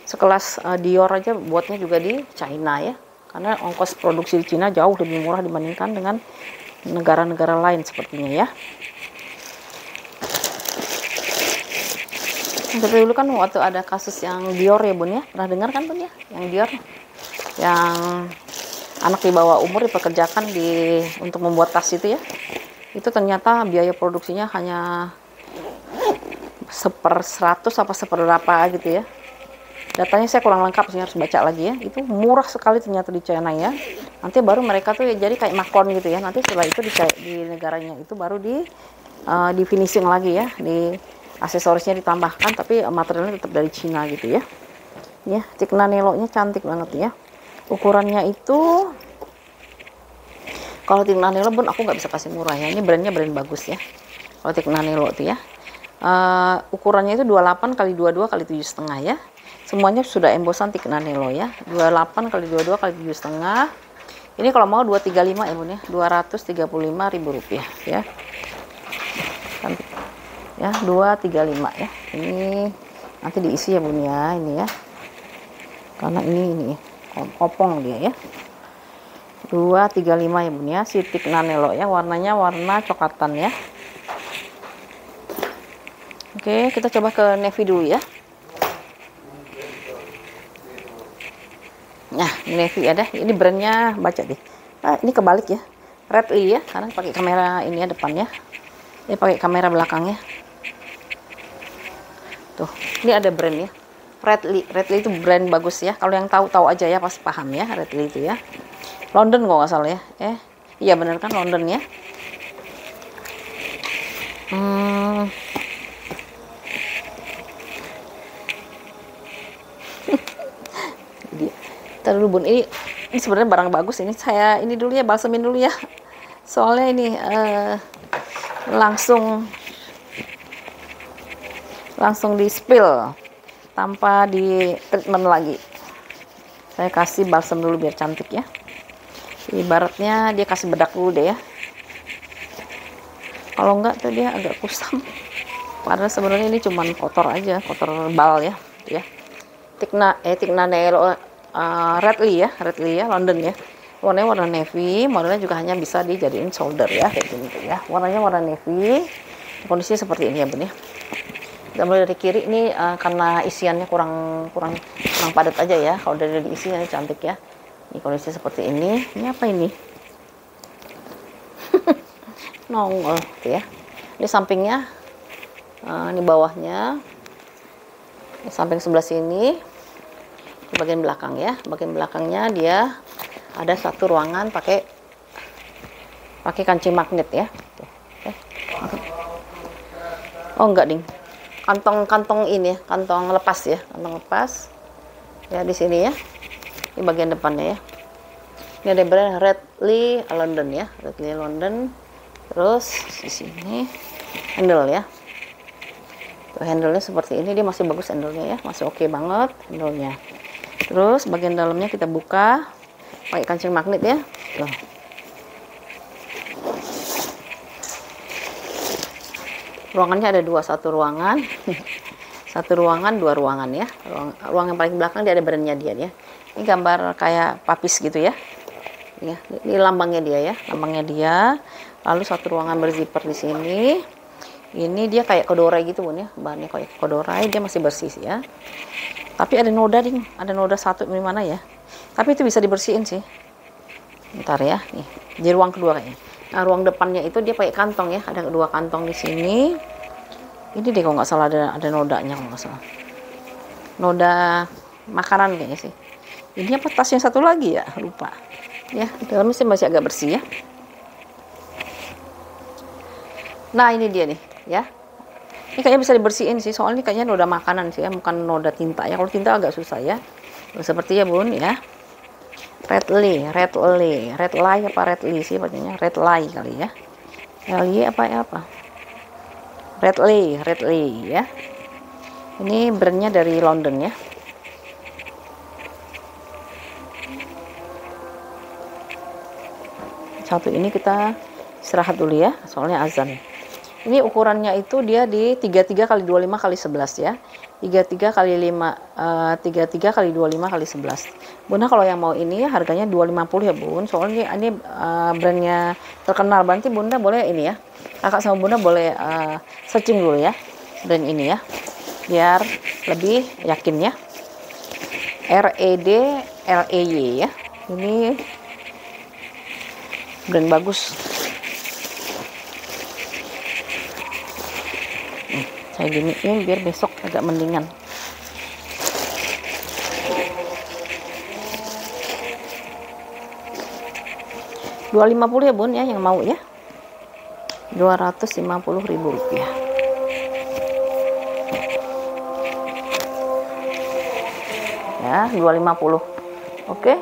Speaker 1: sekelas Dior aja buatnya juga di China ya, karena ongkos produksi di China jauh lebih murah dibandingkan dengan negara-negara lain sepertinya ya. Tapi dulu kan waktu ada kasus yang Dior ya bun ya, pernah dengar kan bun ya, yang Dior yang anak di bawah umur dipekerjakan untuk membuat tas itu ya. Itu ternyata biaya produksinya hanya 1/100 apa 1/berapa gitu ya. Datanya saya kurang lengkap sih, harus baca lagi ya. Itu murah sekali ternyata di China ya. Nanti baru mereka tuh ya jadi kayak makon gitu ya. Nanti setelah itu di negaranya itu baru di finishing lagi ya, di aksesorisnya ditambahkan, tapi materialnya tetap dari Cina gitu ya. Ya, Tignanello-nya cantik banget ya. Ukurannya itu, kalau Tignanello pun aku nggak bisa kasih murah ya. Ini brandnya brand bagus ya. Kalau Tignanello itu ya, ukurannya itu 28 x 22 x 7,5 ya. Semuanya sudah embosan Tignanello ya. 28 x 22 x 7,5. Ini kalau mau 235 ya bun ya, Rp235.000 ya. Cantik ya, 235 ya. Ini nanti diisi ya bun ya, ini ya, karena ini kopong dia ya. 235 ya bun ya, si Tignanello ya, warnanya warna coklatan ya. Oke, kita coba ke navy dulu ya. Nah, ini navy ada, ini brandnya baca deh. Ini kebalik ya, Redley ya, karena pakai kamera ini ya depannya, ini pakai kamera belakangnya. Tuh, ini ada brand ya, Redley itu brand bagus ya. Kalau yang tahu aja ya pasti paham ya, Redley itu ya. London kok nggak salah ya. Iya bener kan, London ya. Ntar dulu bun, ini sebenarnya barang bagus ini. Saya ini dulu ya, balsemin dulu ya. Soalnya ini langsung di spill tanpa di treatment lagi. Saya kasih balsam dulu biar cantik ya. Ibaratnya dia kasih bedak dulu deh ya. Kalau enggak tuh dia agak kusam. Padahal sebenarnya ini cuman kotor aja, kotor bal ya. Ya. Tignanello Redley ya, London ya. Warnanya warna navy, modelnya juga hanya bisa dijadiin solder ya, kayak gini tuh ya. Warnanya warna navy. Kondisinya seperti ini ya bun ya. Kita mulai dari kiri ini karena isiannya kurang padat aja ya. Kalau dari isinya cantik ya. Ini kondisi seperti ini. Ini apa ini? Nongol gitu ya. Ini sampingnya, ini bawahnya, ini samping sebelah sini, di bagian belakang ya. Bagian belakangnya dia ada satu ruangan pakai kancing magnet ya. Oh enggak ding. Kantong ini ya, kantong lepas ya, kantong lepas ya di sini ya, di bagian depannya ya. Ini ada brand Redley London ya, Redley London. Terus di sini handle ya, tuh handle-nya seperti ini, dia masih bagus handle-nya ya, masih oke banget handle-nya. Terus bagian dalamnya kita buka pakai kancing magnet ya, tuh. Ruangannya ada dua, satu ruangan satu ruangan, dua ruangan ya. Ruang yang paling belakang dia ada brandnya dia ya. Ini gambar kayak papis gitu ya. Ya, ini lambangnya dia ya, lambangnya dia. Lalu satu ruangan berzipper di sini. Ini dia kayak kodorai gitu Bun ya, bahannya kayak kodorai, dia masih bersih sih ya. Tapi ada noda ding, ada noda satu di mana ya. Tapi itu bisa dibersihin sih. Bentar ya, nih di ruang kedua kayaknya. Nah, ruang depannya itu dia pakai kantong ya, ada dua kantong di sini. Ini deh kalau nggak salah ada nodanya kalau nggak salah. Noda makanan kayaknya sih. Ini apa tasnya satu lagi ya? Lupa. Ya, dalamnya sih masih agak bersih ya. Nah, ini dia nih ya. Ini kayaknya bisa dibersihin sih, soalnya ini kayaknya noda makanan sih ya, bukan noda tinta ya. Kalau tinta agak susah ya. Seperti ya Bun ya. Red lye apa red lye sih bacanya? Red lye kali ya. Lye apa ya apa? Red lye ya. Ini brandnya dari London ya. Satu ini kita istirahat dulu ya, soalnya azan. Ini ukurannya itu dia di 33 kali 25 kali 11 ya. 33 kali 5 33 kali 25 kali 11. Bunda kalau yang mau ini harganya 250 ya Bun. Soalnya ini brandnya terkenal. Berarti Bunda boleh ini ya. Kakak sama Bunda boleh searching dulu ya brand ini ya. Biar lebih yakin ya. REDLEY ya. Ini brand bagus. Saya giniin biar besok agak mendingan. Rp250 ya Bun ya yang mau ya. Rp250.000 ya, 250. Oke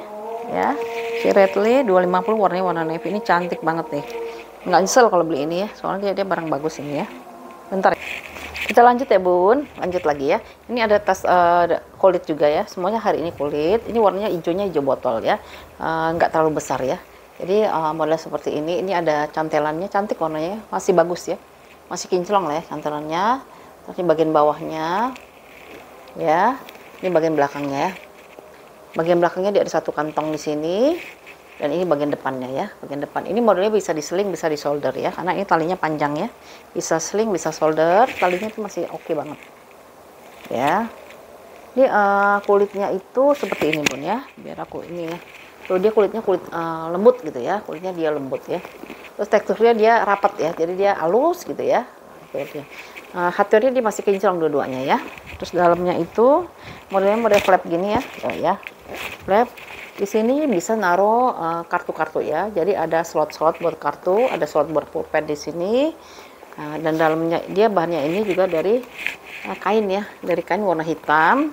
Speaker 1: ya, si Red Lye 250, warnanya warna navy. Ini cantik banget nih, nggak nyesel kalau beli ini ya, soalnya dia barang bagus ini ya. Bentar kita lanjut ya Bun, lanjut lagi ya. Ini ada tas kulit juga ya, semuanya hari ini kulit. Ini warnanya hijaunya hijau botol ya, nggak terlalu besar ya. Jadi model seperti ini ada cantelannya, cantik warnanya, masih bagus ya, masih kinclong lah ya cantelannya. Terus ini bagian bawahnya ya, ini bagian belakangnya ya. Bagian belakangnya dia ada satu kantong di sini, dan ini bagian depannya ya, bagian depan. Ini modelnya bisa diseling, bisa disolder ya, karena ini talinya panjang ya, bisa sling, bisa solder, talinya itu masih oke banget ya. Ini kulitnya itu seperti ini Bun ya, biar aku ini ya. Tuh dia kulitnya kulit lembut gitu ya, kulitnya dia lembut ya. Terus teksturnya dia rapat ya, jadi dia halus gitu ya. Hardware-nya dia masih kinclong dua-duanya ya. Terus dalamnya itu modelnya model flap gini ya, tuh ya, flap. Di sini bisa naruh kartu-kartu ya. Jadi ada slot-slot buat kartu, ada slot buat pulpen di sini. Dan dalamnya dia bahannya ini juga dari kain ya, dari kain warna hitam.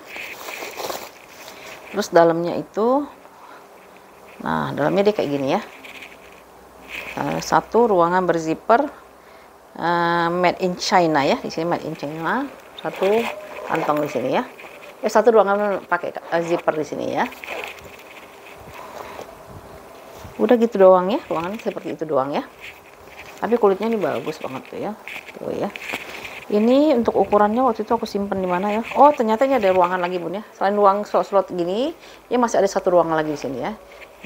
Speaker 1: Terus dalamnya itu, nah dalamnya dia kayak gini ya. Satu ruangan berzipper, made in China ya. Di sini made in China. Satu kantong di sini ya. Satu ruangan pakai zipper di sini ya. Udah gitu doang ya, ruangannya seperti itu doang ya. Tapi kulitnya ini bagus banget tuh ya. Tuh ya. Ini untuk ukurannya waktu itu aku simpen di mana ya? Oh, ternyata ini ada ruangan lagi Bun ya. Selain ruang slot-slot gini, ini masih ada satu ruangan lagi di sini ya.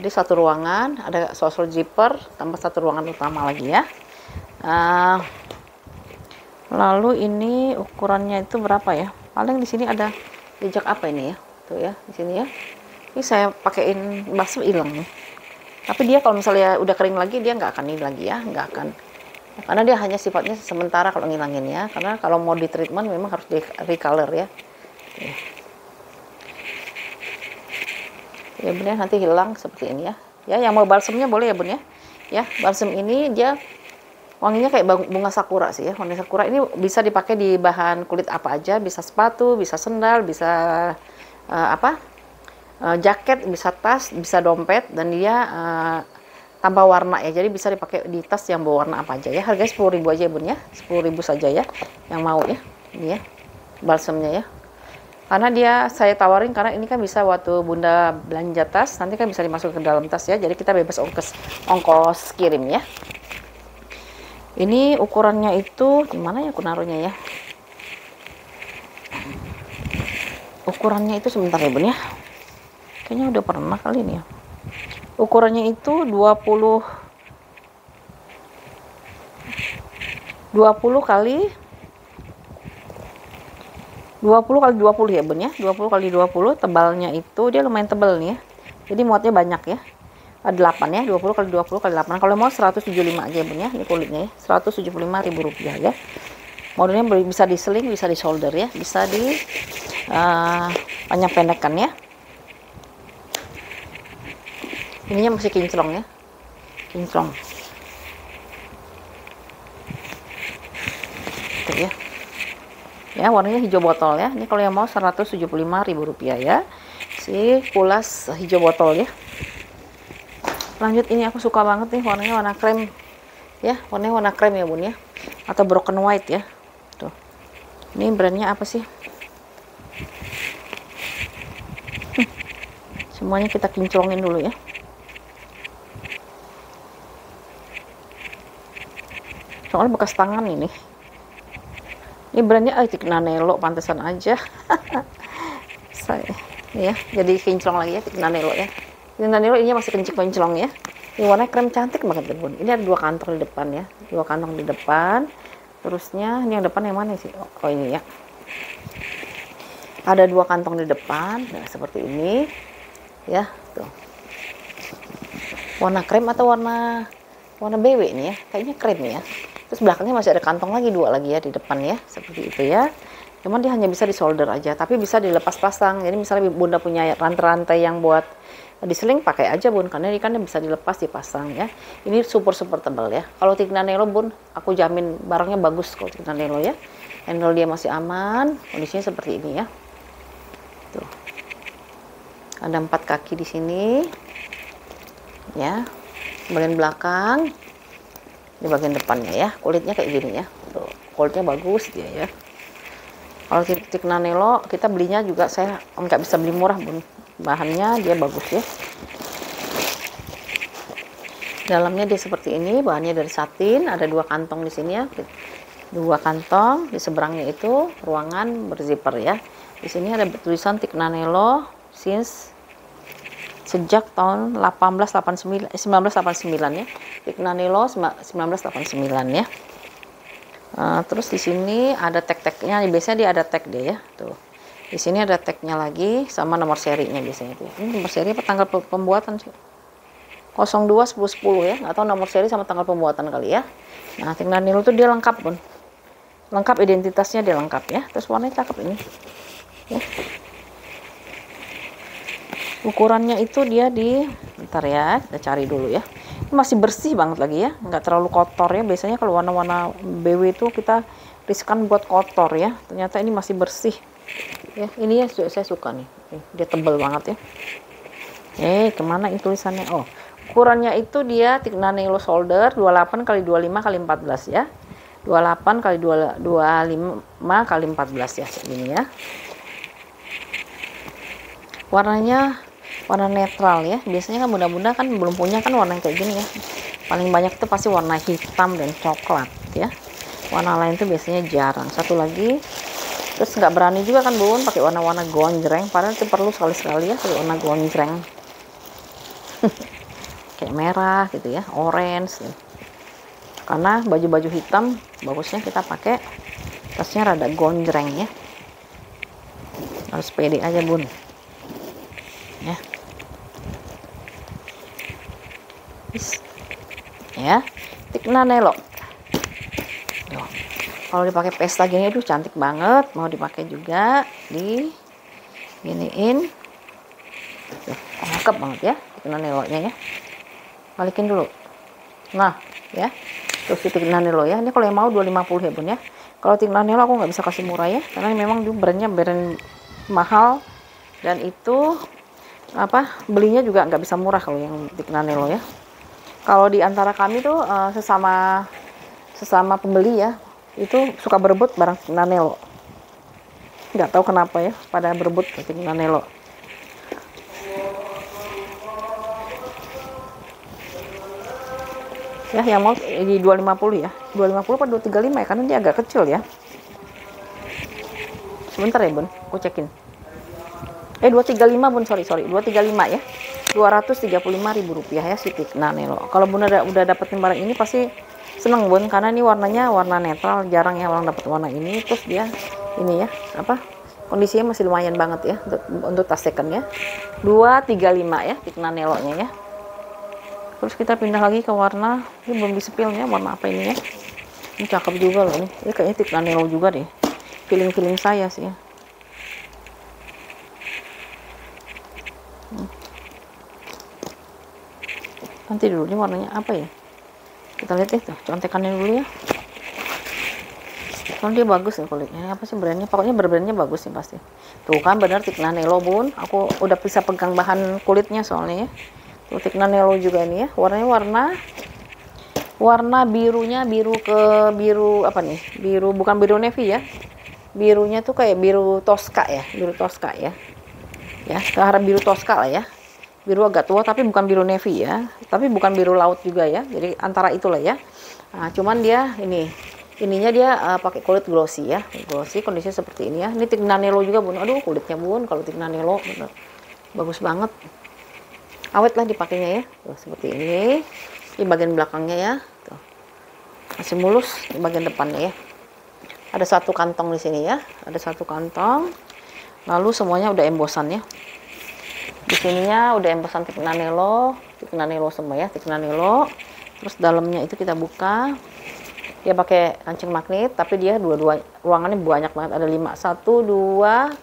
Speaker 1: Jadi satu ruangan, ada slot-slot zipper, tambah satu ruangan utama lagi ya. Lalu ini ukurannya itu berapa ya? Paling di sini ada jejak apa ini ya? Tuh ya, di sini ya. Ini saya pakein balsam hilang nih. Tapi dia kalau misalnya udah kering lagi, dia nggak akan ini lagi ya, nggak akan. Karena dia hanya sifatnya sementara kalau ngilangin ya. Karena kalau mau di treatment memang harus di recolor ya. Ya Bun ya, nanti hilang seperti ini ya. Ya, yang mau balsamnya boleh ya Bun ya. Ya, balsam ini dia wanginya kayak bunga sakura sih ya. Wangi sakura ini bisa dipakai di bahan kulit apa aja, bisa sepatu, bisa sendal, bisa jaket, bisa tas, bisa dompet, dan dia tambah warna ya. Jadi bisa dipakai di tas yang berwarna apa aja ya. Harganya 10.000 aja ya Bun ya. 10.000 saja ya yang mau ya. Ini ya balsamnya ya. Karena dia saya tawarin karena ini kan bisa waktu Bunda belanja tas, nanti kan bisa dimasuk ke dalam tas ya. Jadi kita bebas ongkos kirim ya. Ini ukurannya itu gimana ya aku naruhnya ya? Ukurannya itu sebentar ya bun ya. Kayaknya udah pernah kali ini ya. Ukurannya itu 20 kali 20 ya bun ya. 20 kali 20, tebalnya itu dia lumayan tebal nih ya. Jadi muatnya banyak ya. 8 ya, 20 kali 20 kali 8. Kalau mau 175 aja bun ya. Ini kulitnya ya. 175.000 rupiah ya. Modelnya bisa diseling, bisa di solder ya, bisa di panjang pendekkan ya. Ininya masih kinclong ya, kinclong. Tuh ya. Ya, warnanya hijau botol ya. Ini kalau yang mau 175.000 rupiah ya. Si kulas hijau botol ya. Lanjut, ini aku suka banget nih, warnanya warna krem ya. Warnanya warna krem ya bun ya, atau broken white ya. Tuh. Ini brandnya apa sih? Semuanya kita kinclongin dulu ya. Soalnya bekas tangan ini. Ini brandnya Ticnanello, pantesan aja. Saya ya, jadi kinclong lagi ya Ticnanello ya. Ticnanello ini masih kinclong ya. Ini warnanya krem cantik banget bun. Ini ada 2 kantong di depan ya, 2 kantong di depan. Terusnya ini yang depan yang mana sih? Oh ini ya. Ada 2 kantong di depan, nah seperti ini ya. Tuh. Warna krem atau warna BW nih ya, kayaknya krem ya. Terus belakangnya masih ada kantong lagi 2 lagi ya di depan ya, seperti itu ya. Cuman dia hanya bisa di solder aja, tapi bisa dilepas pasang. Jadi misalnya bunda punya rantai-rantai yang buat diseling, pakai aja bun, karena ini kan bisa dilepas dipasang ya. Ini super tebal ya. Kalau Ticnanello bun, aku jamin barangnya bagus kalau Ticnanello ya. Handle dia masih aman, kondisinya seperti ini ya. Tuh. Ada 4 kaki di sini ya, bagian belakang, di bagian depannya ya. Kulitnya kayak gini ya. Tuh, kulitnya bagus dia ya. Kalau Ticnanello kita belinya juga, saya nggak bisa beli murah bun, bahannya dia bagus ya. Dalamnya dia seperti ini, bahannya dari satin, ada 2 kantong di sini ya, 2 kantong. Di seberangnya itu ruangan berzipper ya. Di sini ada tulisan Ticnanello sejak tahun 1989 ya. Ticnanello 1989 ya. Terus di sini ada tag-tagnya, biasanya dia ada tag deh ya. Tuh. Di sini ada tagnya lagi sama nomor serinya biasanya tuh. Ini nomor seri apa tanggal pembuatan sih? 02 10 10 ya, atau nomor seri sama tanggal pembuatan kali ya. Nah, Ticnanello tuh dia lengkap pun. Lengkap, identitasnya dia lengkap ya. Terus warnanya cakep ini. Ya. Ukurannya itu dia bentar ya, kita cari dulu ya. Ini masih bersih banget lagi ya, nggak terlalu kotor ya. Biasanya kalau warna-warna BW itu kita riskan buat kotor ya. Ternyata ini masih bersih ya. Ini ya saya suka nih, dia tebal banget ya. Kemana ini tulisannya? Oh, ukurannya itu dia Ticnanello solder 28 kali 25 kali 14 ya. 28 kali 25 kali 14 ya, segini ya. Warnanya warna netral ya. Biasanya kan bunda-bunda kan belum punya kan warna kayak gini ya. Paling banyak itu pasti warna hitam dan coklat ya. Warna lain tuh biasanya jarang. Satu lagi, terus nggak berani juga kan bun pakai warna-warna gonjreng, padahal itu perlu sekali-sekali ya pakai warna gonjreng. Kayak merah gitu ya, orange gitu. Karena baju-baju hitam bagusnya kita pakai tasnya rada gonjreng ya. Harus pede aja bun ya. Ya, Ticnanello. Kalau dipakai pesta gini, aduh cantik banget. Mau dipakai juga di giniin. Cakep banget ya Ticnanello-nya ya. Balikin dulu. Nah, ya. Terus Ticnanello ya. Ini kalau yang mau 250 ya, Bun ya. Kalau Ticnanello aku nggak bisa kasih murah ya, karena memang dia brand mahal, dan itu belinya juga nggak bisa murah kalau yang Ticnanello ya. Kalau di antara kami tuh sesama pembeli ya, itu suka berebut barang Ticnanello. Nggak tahu kenapa ya, pada berebut Ticnanello. Ya, yang mau di 250 ya. 250 apa 235 ya, karena dia agak kecil ya. Sebentar ya, Bun. Aku cekin. 235, Bun. Sorry. 235 ya. Rp235.000 ya si Tigna Nelo. Kalau Bun udah dapetin barang ini pasti seneng, Bun, karena ini warnanya warna netral, jarang ya orang dapat warna ini. Terus dia ini ya, apa? Kondisinya masih lumayan banget ya untuk tas second ya. 235 ya Tigna Nelo-nya ya. Terus kita pindah lagi ke warna, ini belum disepilnya warna apa ini ya. Ini cakep juga loh ini. Ini kayaknya Tigna Nelo juga deh. Feeling saya sih ya. Nanti dulu ini warnanya apa ya? Kita lihat ya tuh, contekannya dulu ya. Kalau dia bagus ya kulitnya. Ini apa sih brandnya? Pokoknya berbrandnya bagus sih pasti. Tuh kan bener Tigna Nelo, Bun. Aku udah bisa pegang bahan kulitnya soalnya ya. Tuh Tigna Nelo juga ini ya. Warnanya warna birunya biru ke biru apa nih? Biru, bukan biru navy ya. Birunya tuh kayak biru Tosca ya, biru Tosca ya. Ya, ke arah biru Tosca lah ya. Biru agak tua tapi bukan biru navy ya. Tapi bukan biru laut juga ya. Jadi antara itulah ya. Nah, cuman dia ininya dia pakai kulit glossy ya. Glossy, kondisinya seperti ini ya. Ini Tigna Nelo juga, Bun. Aduh, kulitnya, Bun, kalau Tigna Nelo bener bagus banget. Awet lah dipakainya ya. Tuh, seperti ini. Di bagian belakangnya ya. Tuh. Masih mulus di bagian depannya ya. Ada satu kantong di sini ya. Ada satu kantong. Lalu semuanya udah embosan ya. Di sininya udah embosan Tigna Nelo semua ya, Tigna Nelo. Terus dalamnya itu kita buka. Dia pakai kancing magnet, tapi dia dua-dua ruangannya banyak banget. Ada 5, 1, 2,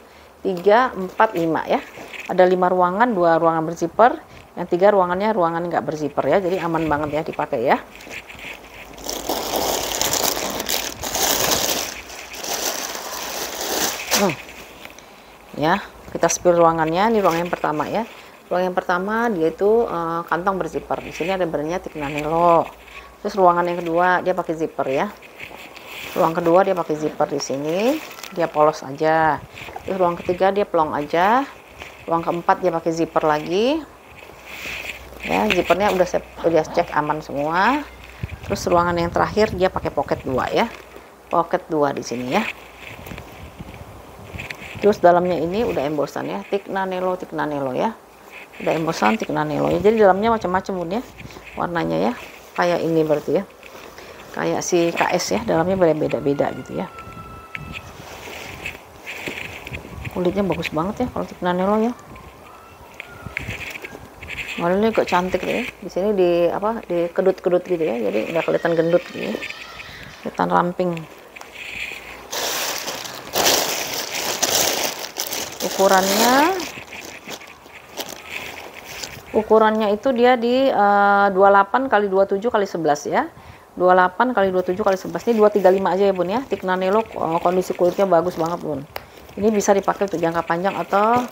Speaker 1: 3, 4, 5 ya. Ada 5 ruangan, 2 ruangan berzipper. Yang 3 ruangannya nggak berzipper ya, jadi aman banget ya dipakai ya. Ya, kita spill ruangannya. Ini ruangan yang pertama ya. Ruangan yang pertama dia itu kantong berzipper. Di sini ada brandnya Tigna Nelo. Terus ruangan yang kedua dia pakai zipper ya. Ruang kedua dia pakai zipper di sini, dia polos aja. Terus ruang ketiga dia plong aja. Ruang keempat dia pakai zipper lagi. Ya, zippernya udah cek aman semua. Terus ruangan yang terakhir dia pakai pocket 2 ya. Pocket 2 di sini ya. Terus dalamnya ini udah embosan ya, Tigna Nelo ya. Udah embosan Tigna Nelo ya. Jadi dalamnya macam-macam, Bun ya. Warnanya ya. Kayak ini berarti ya. Kayak si KS ya, dalamnya beda-beda gitu ya. Kulitnya bagus banget ya kalau Tigna Nelo ya. Modelnya kok cantik ya. Di sini di kedut-kedut gitu ya. Jadi nggak kelihatan gendut gitu ya. Kelihatan ramping. Ukurannya itu dia di 28 x 27 x 11 ya. 28 x 27 x 11. Ini 235 aja ya, Bun ya. Tigna Nelo kondisi kulitnya bagus banget, Bun. Ini bisa dipakai untuk jangka panjang atau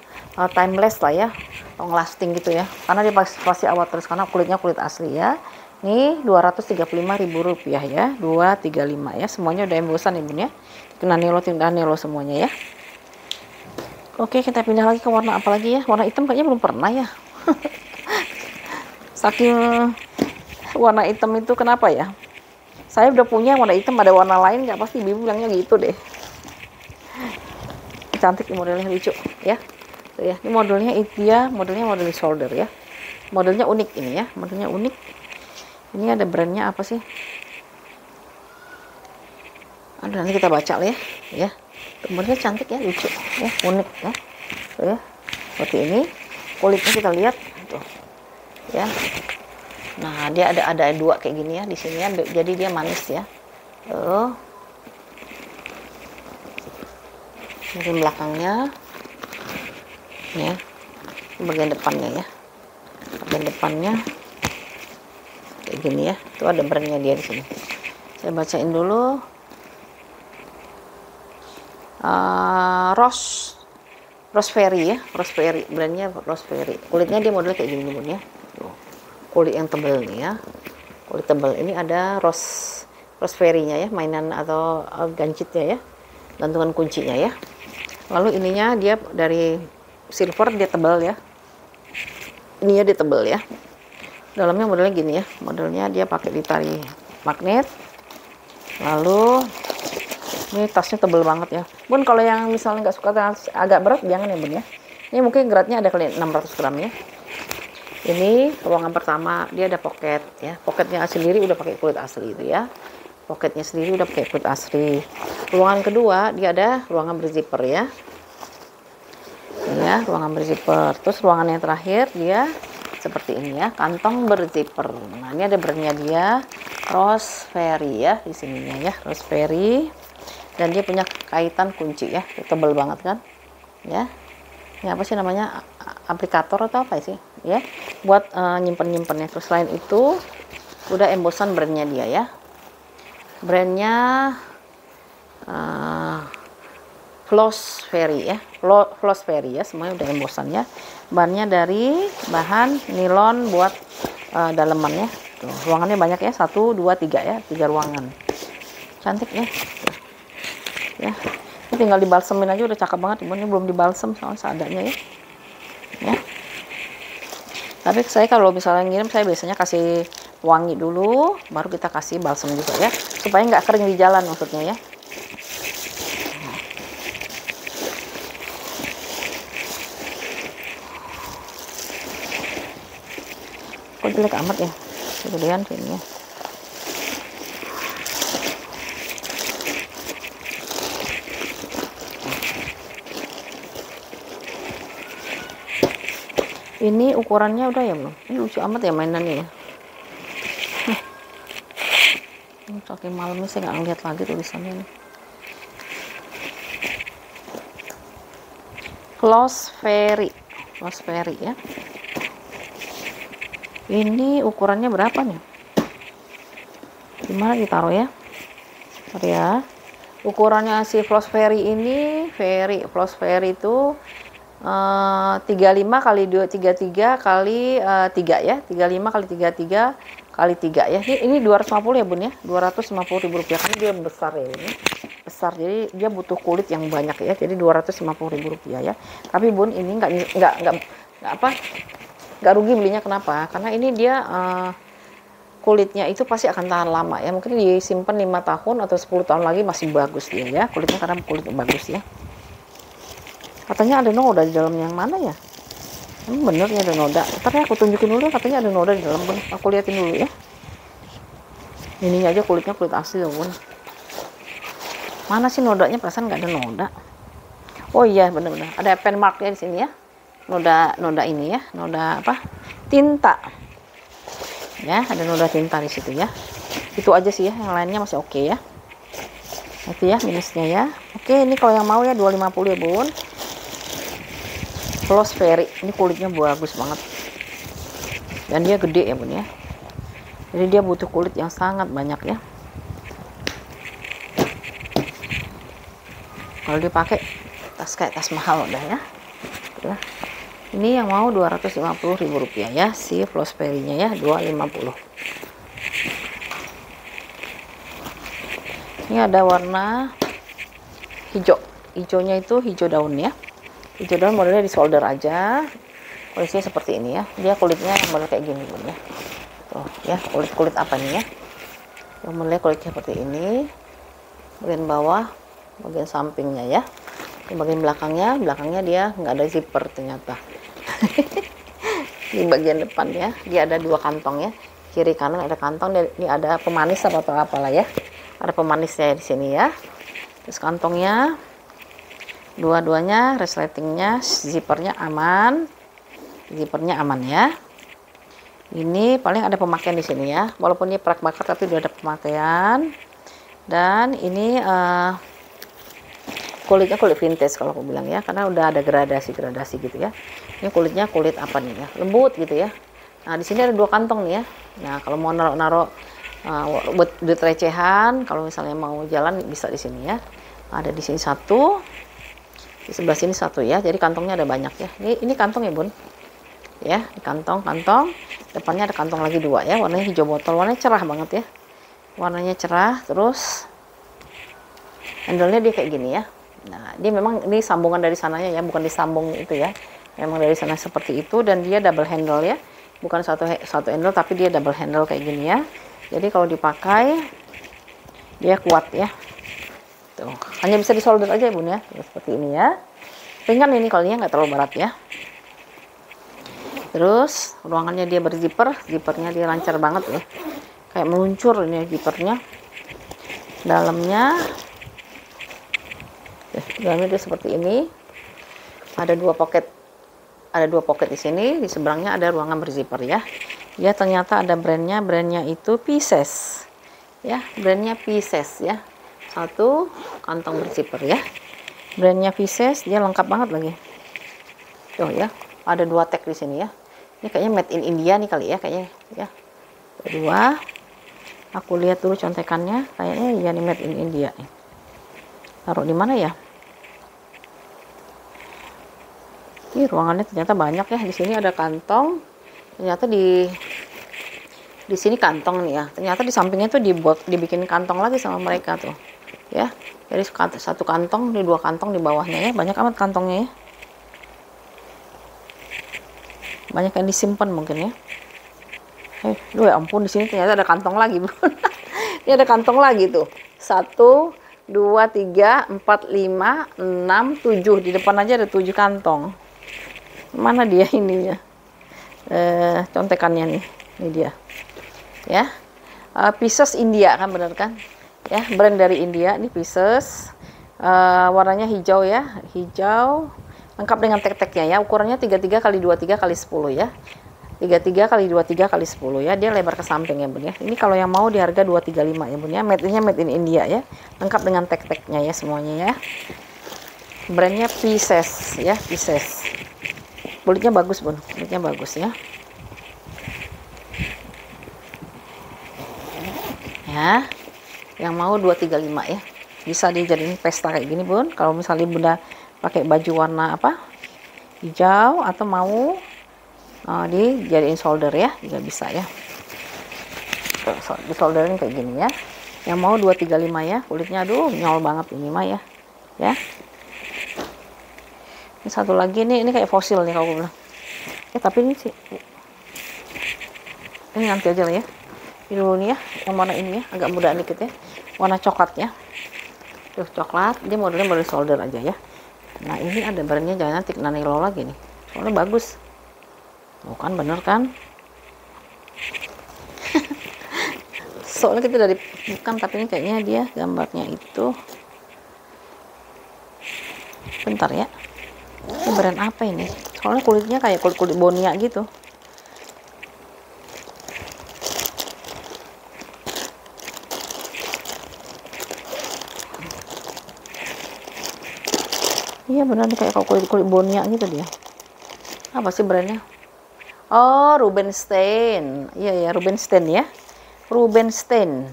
Speaker 1: timeless lah ya, long lasting gitu ya, karena dia pasti awet terus karena kulitnya kulit asli ya. Ini Rp235.000 ya, 235 ya, semuanya udah embosan ya, Bun ya. Tigna Nelo semuanya ya. Oke, kita pindah lagi ke warna apa lagi ya. Warna hitam kayaknya belum pernah ya. Saking warna hitam itu kenapa ya, saya udah punya warna hitam, ada warna lain nggak, pasti ibu bilangnya gitu deh. Cantik modelnya, lucu ya. Tuh ya, ini modelnya model shoulder ya. Modelnya unik ini ya, modelnya unik. Ini ada brandnya apa sih? Aduh, nanti kita baca lah ya. Modelnya cantik ya, lucu ya, unik ya. Tuh ya, seperti ini. Kulitnya kita lihat tuh ya. Nah, dia ada 2 kayak gini ya di sini ya. Jadi dia manis ya. Dari belakangnya ya, bagian depannya ya, bagian depannya kayak gini ya. Itu ada brandnya dia di sini. Saya bacain dulu. Roseberry ya, Roseberry, brandnya Roseberry. Kulitnya dia modelnya kayak gini, Bun ya. Tuh. Kulit yang tebal nih ya. Kulit tebal ini ada Roseberry-nya ya, mainan atau gancitnya ya, gantungan kuncinya ya. Lalu ininya dia dari silver, dia tebal ya. Ininya dia tebal ya. Dalamnya modelnya gini ya, modelnya dia pakai ditali magnet. Lalu ini tasnya tebel banget ya Bun. Kalau yang misalnya nggak suka tas agak berat jangan ya Bun ya. Ini mungkin beratnya ada kali 600 gram ya. Ini ruangan pertama, dia ada pocket ya. Pocketnya sendiri udah pakai kulit asli itu ya. Pocketnya sendiri udah pakai kulit asli. Ruangan kedua dia ada ruangan berzipper ya. Ini ya, ruangan berzipper. Terus ruangan yang terakhir dia seperti ini ya, kantong berzipper. Nah, ini ada brandnya dia, Roseberry ya di sininya ya, Roseberry. Dan dia punya kaitan kunci ya, tebel banget kan? Ya. Ini apa sih namanya? Aplikator atau apa sih? Ya, buat nyimpen-nyimpennya. Terus selain itu udah embosan brandnya dia ya. Brandnya Roseberry ya, Roseberry ya, semuanya udah embosannya. Bannya dari bahan nilon buat dalemannya. Tuh, ruangannya banyak ya, 1, 2, 3 ya, 3 ruangan. Cantik ya. Tuh. Ya, ini tinggal dibalsemin aja udah cakep banget. Ini belum dibalsem soalnya seadanya ya. Ya. Tapi saya kalau misalnya ngirim, saya biasanya kasih wangi dulu, baru kita kasih balsem juga ya, supaya nggak kering di jalan maksudnya ya. Kok jelek amat ya, kegedean sini ya. Ini ukurannya udah ya belum? Ini lucu amat ya mainannya ya. Saking malamnya saya nggak ngeliat lagi tulisannya nih. Roseberry ya. Ini ukurannya berapa nih? Gimana ditaruh ya? Sorry ya. Ukurannya si Roseberry ini, Roseberry itu 35 kali 233 kali 3 ya. 35 kali 33 kali 3 ya. Ini 250 ya Bun ya. 250.000 rupiah karena dia besar ya ini. Besar, jadi dia butuh kulit yang banyak ya. Jadi 250.000 rupiah ya. Tapi Bun ini nggak rugi belinya. Kenapa? Karena ini dia kulitnya itu pasti akan tahan lama ya. Mungkin disimpan 5 tahun atau 10 tahun lagi masih bagus dia ya. Kulitnya karena kulitnya bagus ya. Katanya ada noda di dalam, yang mana ya? Ini bener ya ada noda. Ntar aku tunjukin dulu, katanya ada noda di dalam Bun. Aku liatin dulu ya. Ini aja kulitnya kulit asli loh Bun. Mana sih nodanya? Perasaan nggak ada noda. Oh iya bener-bener ada pen marknya di sini ya. Noda ini ya, noda apa? Tinta. Ya, ada noda tinta di situ ya. Itu aja sih ya, yang lainnya masih oke ya. Itu ya minusnya ya. Oke, ini kalau yang mau ya 250 ya Bun. Roseberry, ini kulitnya bagus banget. Dan dia gede ya Bun ya. Jadi dia butuh kulit yang sangat banyak ya. Kalau dipakai tas kayak tas mahal udah ya. Itulah. Ini yang mau 250.000 rupiah ya, si Roseberry-nya ya, 250. Ini ada warna hijau. Hijaunya itu hijau daun ya. Hijau daun modelnya di solder aja. Kulitnya seperti ini ya. Dia kulitnya model kayak gini Bun ya. Tuh ya, kulit apa nih ya? Yang modelnya kulitnya seperti ini. Bagian bawah, bagian sampingnya ya. Di bagian belakangnya dia nggak ada zipper ternyata. Di bagian depan ya, dia ada 2 kantong ya. Kiri kanan ada kantong. Ini ada pemanis atau apalah ya. Ada pemanisnya di sini ya. Terus kantongnya dua-duanya resletingnya, zippernya aman ya. Ini paling ada pemakaian di sini ya, walaupun ini prak bakar tapi udah ada pemakaian. Dan ini kulitnya kulit vintage kalau aku bilang ya, karena udah ada gradasi gitu ya. Ini kulitnya kulit apa nih ya, lembut gitu ya. Nah di sini ada 2 kantong nih ya. Nah kalau mau naruh buat duit recehan, kalau misalnya mau jalan bisa di sini ya. Ada di sini 1. Di sebelah sini 1 ya, jadi kantongnya ada banyak ya. Ini kantong ya Bun ya, di kantong depannya ada kantong lagi 2 ya, warnanya hijau botol, warnanya cerah banget ya, warnanya cerah. Terus handle-nya dia kayak gini ya. Nah dia memang ini sambungan dari sananya ya, bukan disambung itu ya, memang dari sana seperti itu. Dan dia double handle ya, bukan satu handle tapi dia double handle kayak gini ya. Jadi kalau dipakai dia kuat ya. Tuh, hanya bisa disolder aja ya Bun ya. Seperti ini ya. Ringan ini kalinya, nggak terlalu berat ya. Terus ruangannya dia berzipper, zippernya dia lancar banget ya. Kayak meluncur ini zippernya. Dalamnya dia seperti ini. Ada dua pocket di sini, di seberangnya ada ruangan berzipper ya. Dia ternyata ada brandnya itu Pieces ya, brandnya Pieces ya. Satu kantong berzipper ya, brandnya Pieces, dia lengkap banget lagi. Tuh ya, ada 2 tag di sini ya. Ini kayaknya made in India nih kali ya, kayaknya ya. Kedua, aku lihat dulu contekannya, kayaknya ya nih made in India nih. Taruh di mana ya? Ini ruangannya ternyata banyak ya. Di sini ada kantong. Ternyata di sini kantong nih ya. Ternyata di sampingnya tuh dibikin kantong lagi sama mereka tuh. Ya. Jadi satu kantong, di 2 kantong di bawahnya ya. Banyak amat kantongnya ya. Banyak yang disimpan mungkin ya. Duh ya ampun, di sini ternyata ada kantong lagi, Bun. Ini ada kantong lagi tuh. 1 2 3 4 5 6 7. Di depan aja ada 7 kantong. Mana dia ininya? Contekannya nih. Ini dia. Ya. Pieces India kan, bener kan? Ya, brand dari India, ini Pieces. Warnanya hijau ya, hijau. Lengkap dengan tag-tagnya ya. Ukurannya 33 x 23 x 10 ya. 33 x 23 x 10 ya. Dia lebar ke samping ya Bun ya. Ini kalau yang mau di harga 235 ya Bun ya. Made in India ya. Lengkap dengan tag-tagnya ya semuanya ya. Brandnya Pieces ya, Pieces. Kulitnya bagus Bun, kulitnya bagus ya. Ya, yang mau 235 ya. Bisa dijadiin pesta kayak gini Bun. Kalau misalnya Bunda pakai baju warna apa? Hijau atau mau dijadiin solder ya, juga bisa ya. Disolderin kayak gini ya. Yang mau 235 ya. Kulitnya aduh nyol banget ini mah ya. Ya. Ini satu lagi nih, ini kayak fosil nih kalau gue bilang. Tapi ini sih, ini nanti aja lah ya. Ini dulu nih ya, yang warna ini ya, agak muda dikit ya. Warna coklat ya. Tuh coklat, dia modelnya boleh solder aja ya. Nah ini ada brandnya, jangan nanti Nanilo lagi nih. Soalnya bagus. Bukan bener kan? Soalnya kita dari bukan, tapi ini kayaknya dia gambarnya itu. Bentar ya. Ini brand apa ini? Soalnya kulitnya kayak kulit bonia gitu. Iya benar nih, kayak kulit bonia gitu dia. Apa sih brandnya? Oh, Rubenstein. Iya ya, Rubenstein ya. Rubenstein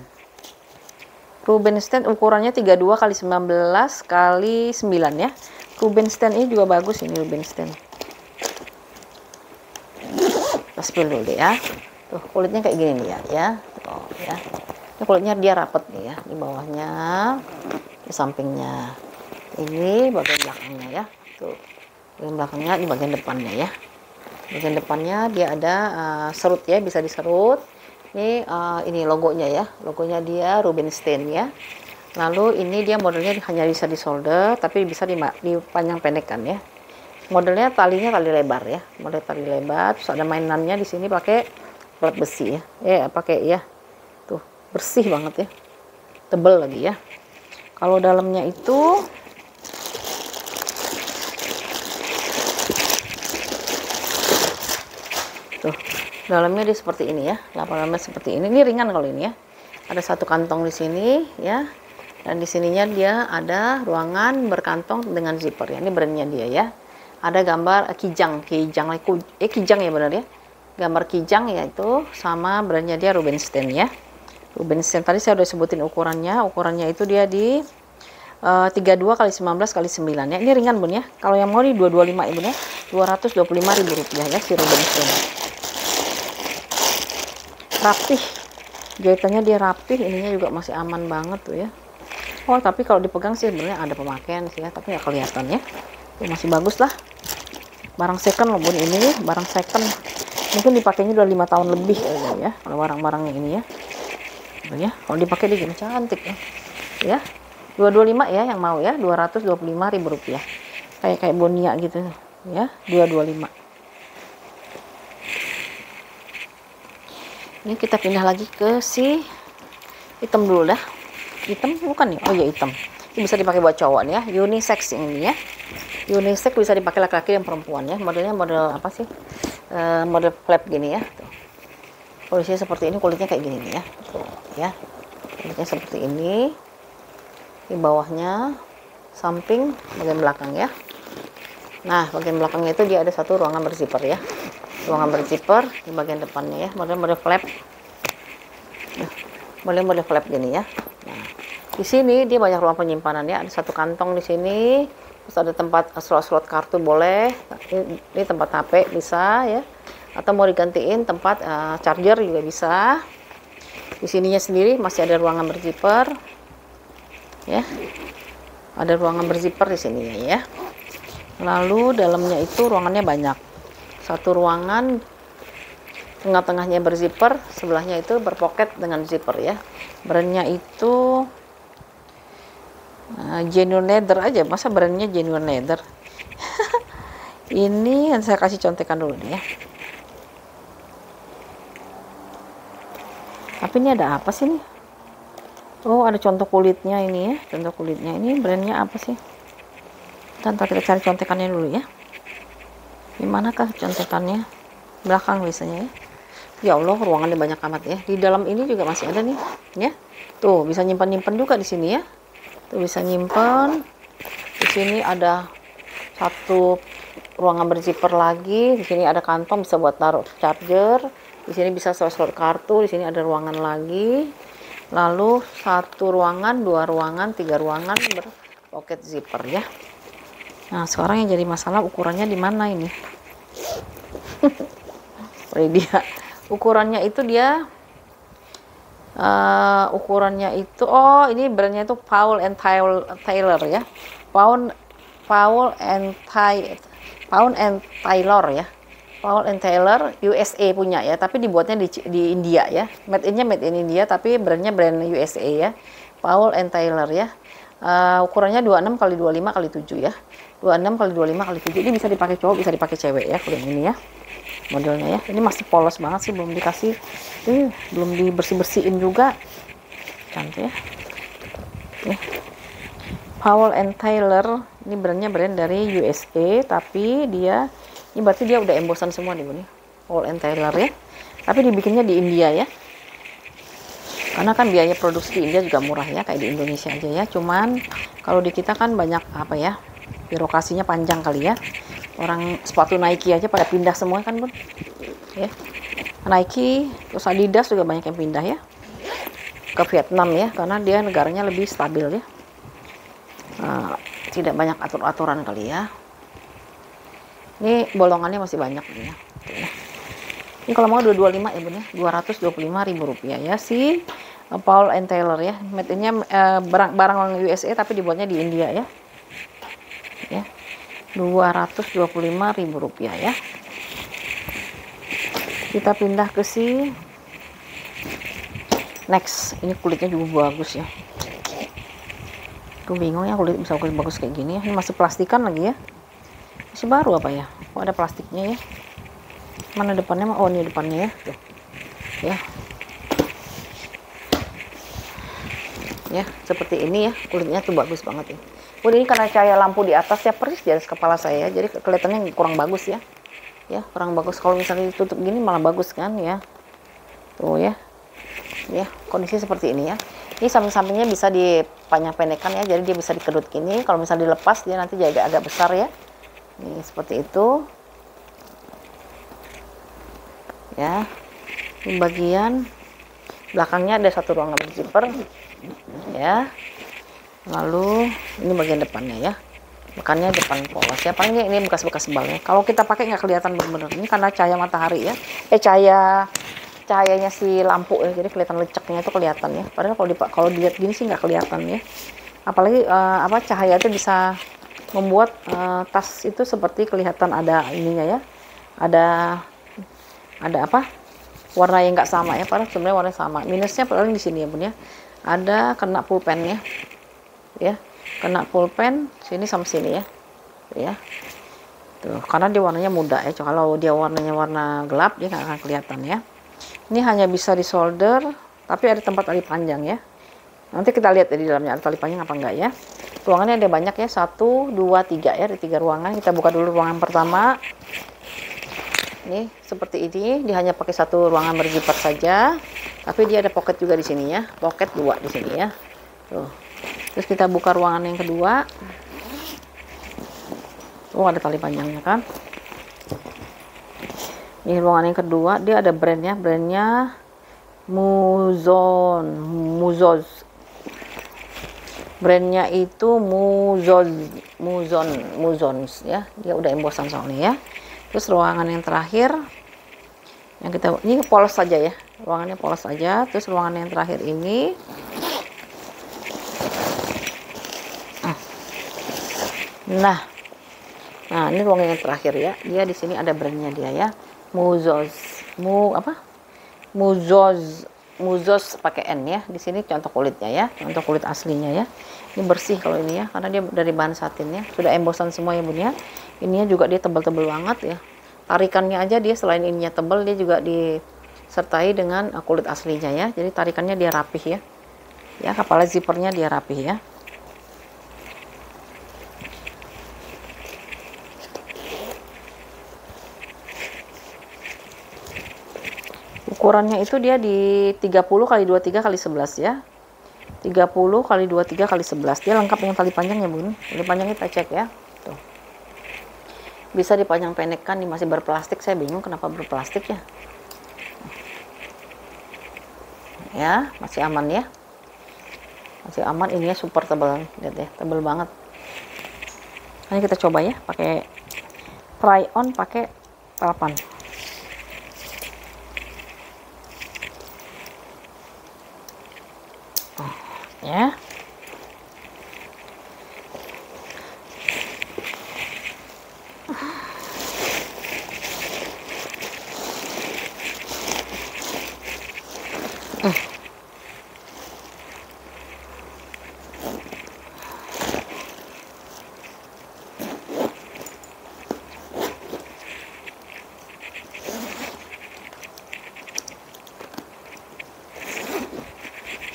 Speaker 1: ukurannya 32 x 19 x 9 ya. Rubenstein ini juga bagus ini, Rubenstein. Kita spill dulu deh ya. Tuh kulitnya kayak gini nih ya. Oh ya. Ini kulitnya dia rapet nih ya, di bawahnya, di sampingnya. Ini bagian belakangnya ya. Tuh. Bagian belakangnya, ini bagian depannya ya. Bagian depannya dia ada serut ya, bisa diserut. Ini logonya ya. Logonya dia Rubenstein ya. Lalu ini dia modelnya hanya bisa disolder, tapi bisa dipanjang pendekkan ya. Modelnya talinya tali lebar ya, model tali lebar. Terus ada mainannya di sini pakai pelat besi ya. Pakai ya, tuh bersih banget ya, tebel lagi ya. Kalau dalamnya itu tuh, dalamnya dia seperti ini ya, dalamnya seperti ini. Ini ringan kalau ini ya. Ada satu kantong di sini ya. Dan di sininya dia ada ruangan berkantong dengan zipper ya. Ini brandnya dia ya. Ada gambar kijang ya benar ya. Gambar kijang yaitu sama brandnya dia Rubenstein ya. Rubenstein tadi saya udah sebutin ukurannya. Ukurannya itu dia di 32 x 19 x 9 ya. Ini ringan Bun ya. Kalau yang mau di 225 ya Bun ya. Rp225.000 ya si Rubenstein. Rapih. Jahitannya dia rapih, ininya juga masih aman banget tuh ya. Oh tapi kalau dipegang sih sebenarnya ada pemakaian sih ya, tapi nggak kelihatan ya. Tuh, masih bagus lah. Barang second loh Bun, ini barang second. Mungkin dipakainya udah 5 tahun lebih kayaknya ya, kalau barang-barangnya ini ya. Tuh ya, kalau dipakai dia gini cantik ya. Ya. 225 ya yang mau ya, Rp225.000. Kayak Bonia gitu ya, 225. Ini kita pindah lagi ke si hitam dulu dah. Hitam bukan ya? Oh ya hitam. Ini bisa dipakai buat cowok nih ya, unisex ini ya. Unisex bisa dipakai laki-laki dan perempuan ya. Modelnya model apa sih? Model flap gini ya. Tuh. Kulitnya seperti ini, kulitnya kayak gini nih ya. Tuh, ya. Kulitnya seperti ini. Di bawahnya samping bagian belakang ya. Nah, bagian belakangnya itu dia ada satu ruangan berzipper ya. Ruangan berzipper di bagian depannya ya, model flap. Nah, model flap gini ya. Nah, di sini dia banyak ruang penyimpanan ya. Ada satu kantong di sini. Terus ada tempat slot-slot kartu boleh. Ini tempat HP bisa ya. Atau mau digantiin tempat charger juga bisa. Di sininya sendiri masih ada ruangan berzipper. Ya. Ada ruangan berzipper di sini ya. Lalu dalamnya itu ruangannya banyak. Satu ruangan tengah-tengahnya berzipper, sebelahnya itu berpoket dengan zipper ya. Brandnya itu Genuine Leather aja, masa brandnya Genuine Leather. Ini yang saya kasih contekan dulu nih ya. Tapi ini ada apa sih nih? Oh, ada contoh kulitnya ini ya. Contoh kulitnya ini brandnya apa sih? Ntar kita cari contekannya dulu ya. Dimanakah contekannya? Belakang biasanya ya. Ya Allah, ruangannya banyak amat ya. Di dalam ini juga masih ada nih, ya. Tuh, bisa nyimpan-nyimpan juga di sini ya. Tuh bisa nyimpan. Di sini ada satu ruangan berzipper lagi. Di sini ada kantong bisa buat taruh charger. Di sini bisa slot kartu. Di sini ada ruangan lagi. Lalu satu ruangan, dua ruangan, tiga ruangan berpoket zipper ya. Nah, sekarang yang jadi masalah ukurannya di mana ini? Dia ukurannya itu dia ukurannya itu ini brandnya itu Paul and Taylor ya. Paul and Taylor ya. Paul and Taylor USA punya ya, tapi dibuatnya di India ya. Made in India, tapi brandnya brand USA ya. Paul and Taylor ya. Ukurannya 26 x 25 x 7 ya. 26 x 25 x 7. Ini bisa dipakai cowok, bisa dipakai cewek ya, kulit ini ya. Modelnya ya. Ini masih polos banget sih, belum dikasih belum dibersih-bersihin juga. Cantik ya. Paul and Taylor ini brand dari USA, tapi ini berarti dia udah embosan semua nih Bu nih. Paul and Taylor ya. Tapi dibikinnya di India ya. Karena kan biaya produksi di India juga murah ya, kayak di Indonesia aja ya. Cuman kalau di kita kan banyak apa ya? Birokrasinya panjang kali ya. Orang sepatu Nike aja pada pindah semua kan Bun. Ya. Nike, terus Adidas juga banyak yang pindah ya. Ke Vietnam ya, karena dia negaranya lebih stabil ya. Tidak banyak aturan kali ya. Ini bolongannya masih banyak nih ya. Ini kalau mau 225 ya Bun ya, Rp225.000 ya si Paul and Taylor ya. Made in-nya barang USA tapi dibuatnya di India ya. Ya. Rp225.000 ya. Kita pindah ke si next. Ini kulitnya juga bagus ya. Aku bingung ya kulit bisa kulit bagus kayak gini ya. Ini masih plastikan lagi ya. Masih baru apa ya? Kok ada plastiknya ya? Mana depannya? Oh ini depannya ya. Tuh. Ya. Ya seperti ini ya. Kulitnya tuh bagus banget ya. Ini karena cahaya lampu di atas ya, persis di atas kepala saya, jadi kelihatannya kurang bagus ya. Ya kurang bagus. Kalau misalnya ditutup gini malah bagus kan ya. Tuh ya. Ya kondisi seperti ini ya. Ini samping-sampingnya bisa dipanjang-pendekkan ya, jadi dia bisa dikedut gini. Kalau misalnya dilepas dia nanti jadi agak besar ya. Ini seperti itu. Ya. Di bagian belakangnya ada satu ruangan berzipper. Ya. Lalu ini bagian depannya ya. Depannya depan polos ya. Paling ini bekas-bekas balnya. Kalau kita pakai nggak kelihatan bener-bener. Ini karena cahaya matahari ya. Cahayanya si lampu ya, jadi kelihatan leceknya itu kelihatan ya. Padahal kalau dilihat gini sih nggak kelihatan ya. Apalagi cahaya itu bisa membuat tas itu seperti kelihatan ada ininya ya. Ada ada apa? Warna yang nggak sama ya, padahal sebenarnya warna sama. Minusnya paling di sini ya bun ya. Ada kena pulpennya, ya, kena pulpen sini sama sini ya, ya. Tuh, karena dia warnanya muda ya. Kalau dia warnanya warna gelap dia nggak akan kelihatan ya. Ini hanya bisa di solder, tapi ada tempat tali panjang ya. Nanti kita lihat ya di dalamnya ada tali panjang apa enggak ya. Ruangannya ada banyak ya, 1, 2, 3 ya, ada 3 ruangan. Kita buka dulu ruangan pertama. Nih seperti ini, dia hanya pakai satu ruangan berzipper saja, tapi dia ada pocket juga di sini ya, pocket 2 di sini ya. Tuh. Terus kita buka ruangan yang kedua. Oh, ada tali panjangnya kan. Ini ruangan yang kedua, dia ada brandnya Muzon. Brandnya itu Muzon ya. Dia udah embosan soalnya ya. Terus ruangan yang terakhir, yang kita ini polos saja ya. Ruangannya polos saja. Terus ruangan yang terakhir ini. Nah, ini ruangan yang terakhir ya. Dia di sini ada brandnya dia ya. Muzos pakai N ya. Di sini contoh kulitnya ya, contoh kulit aslinya ya. Ini bersih kalau ini ya, karena dia dari bahan satin ya. Sudah embosan semua ya bun ya. Ininya juga dia tebal-tebal banget ya. Tarikannya aja dia selain ininya tebal, dia juga disertai dengan kulit aslinya ya. Jadi tarikannya dia rapih ya. Ya, kepala zippernya dia rapih ya. Ukurannya itu dia di 30 kali 23 kali 11 ya. 30 kali 23 kali 11. Dia lengkap dengan tali panjang ya bun. Tali panjangnya kita cek ya. Tuh. Bisa dipanjang pendekkan, ini masih berplastik. Saya bingung kenapa berplastik ya. Ya, masih aman ya. Masih aman, ininya super tebal. Lihat ya, tebal banget. Ini kita coba ya, pakai try on pakai telapan. Ya.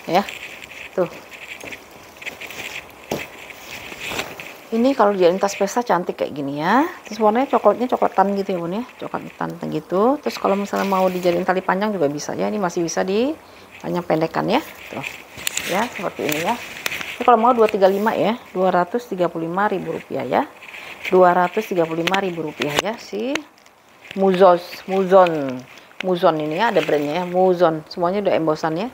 Speaker 1: Ya. Tuh. Ini kalau dijadiin tas pesta cantik kayak gini ya. Terus warnanya coklatnya coklatan gitu ya bun ya, coklatan gitu. Terus kalau misalnya mau dijadiin tali panjang juga bisa ya. Ini masih bisa di panjang pendekkan ya. Tuh. Ya, seperti ini ya. Ini kalau mau 235 ya, Rp235.000 ya. Rp235.000 ya si Muzon ini ya, ada brandnya ya, Muzon. Semuanya udah embosan ya.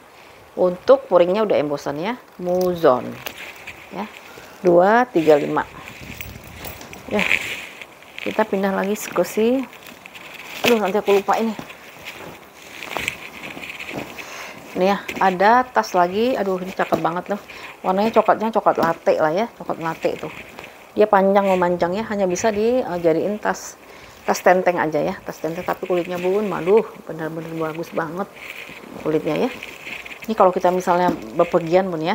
Speaker 1: Untuk puringnya udah embosan ya, Muzon. Ya. 235 ya. Kita pindah lagi ke si, aduh nanti aku lupa ini ya. Ada tas lagi, aduh ini cakep banget loh, warnanya coklatnya coklat latte lah ya, coklat latte tuh. Dia panjang memanjang ya, hanya bisa dijadiin tas tenteng aja ya, tas tenteng. Tapi kulitnya bun, maduh bener-bener bagus banget kulitnya ya. Ini kalau kita misalnya bepergian bun ya,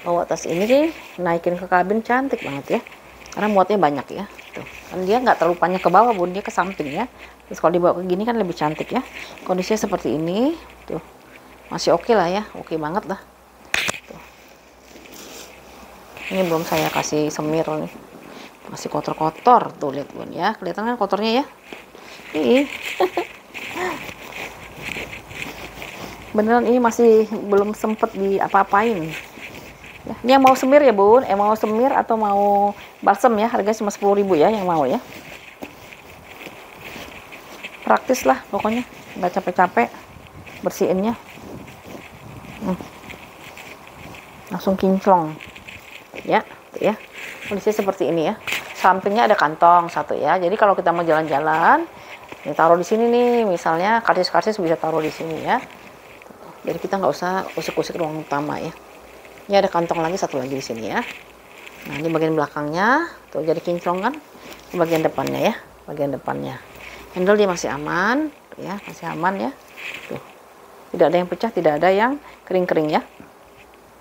Speaker 1: bawa tas ini naikin ke kabin cantik banget ya, karena muatnya banyak ya. Tuh kan dia nggak terlalu panjang ke bawah bun, dia ke samping ya. Terus kalau dibawa ke gini kan lebih cantik ya. Kondisinya seperti ini tuh, masih oke lah ya, oke banget lah tuh. Ini belum saya kasih semir nih, masih kotor-kotor tuh, lihat bun ya, kelihatan kan kotornya ya. Ih. Beneran ini masih belum sempet diapa-apain. Ya, ini yang mau semir ya bun, mau semir atau mau balsem ya, harganya cuma 10.000 ya yang mau ya. Praktis lah pokoknya, nggak capek-capek bersihinnya. Langsung kinclong ya, tuh ya. Kondisinya seperti ini ya. Sampingnya ada kantong satu ya, jadi kalau kita mau jalan-jalan, ini taruh di sini nih, misalnya karcis-karcis bisa taruh di sini ya. Jadi kita nggak usah usik-usik ruang utama ya. Ini ada kantong lagi satu lagi di sini ya. Nah ini bagian belakangnya tuh, jadi kinclong kan. Ini bagian depannya ya, bagian depannya. Handle dia masih aman ya, masih aman ya. Tuh. Tidak ada yang pecah, tidak ada yang kering-kering ya.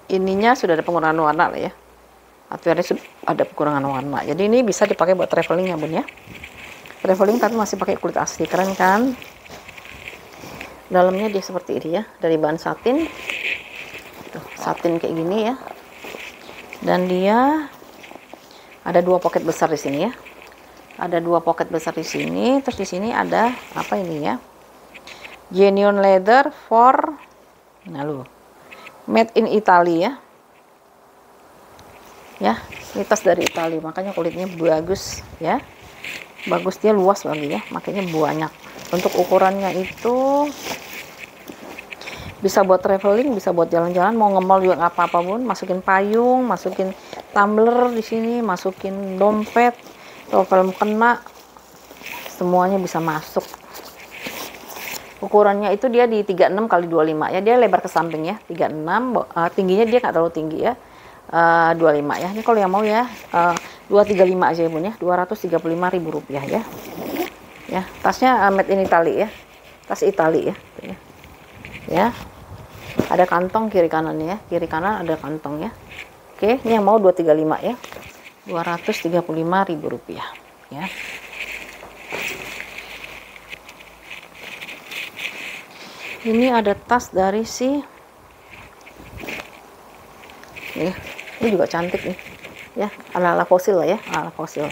Speaker 1: Ininya sudah ada pengurangan warna lah ya. Hardware-nya sudah ada pengurangan warna. Jadi ini bisa dipakai buat traveling ya Bun ya. Traveling tapi masih pakai kulit asli, keren kan? Dalamnya dia seperti ini ya, dari bahan satin. Tuh, satin kayak gini ya. Dan dia ada 2 pocket besar di sini ya. Ada 2 pocket besar di sini, terus di sini ada apa ini ya? Genuine leather for made in Italy ya. Ya, ini tas dari Italia, makanya kulitnya bagus ya. Bagus, dia luas lagi ya, makanya banyak. Untuk ukurannya itu bisa buat traveling, bisa buat jalan-jalan, mau nge-mall juga nggak apa-apa Bun. Masukin payung, masukin tumbler di sini, masukin dompet, kalau film kena semuanya bisa masuk. Ukurannya itu dia di 36 x 25 ya, dia lebar ke samping ya, 36, tingginya dia nggak terlalu tinggi ya, 25 ya. Ini kalau yang mau ya 235 aja ya Bun ya, Rp235.000 ya. Ya, tasnya made in Italy ya, tas Italy ya. Ya, ada kantong kiri kanannya ya, kiri kanan ada kantong ya. Oke, ini yang mau 235 ya, Rp235.000 ya. Ini ada tas dari si ini juga cantik nih ya, ala-ala fosil lah ya, ala fosil.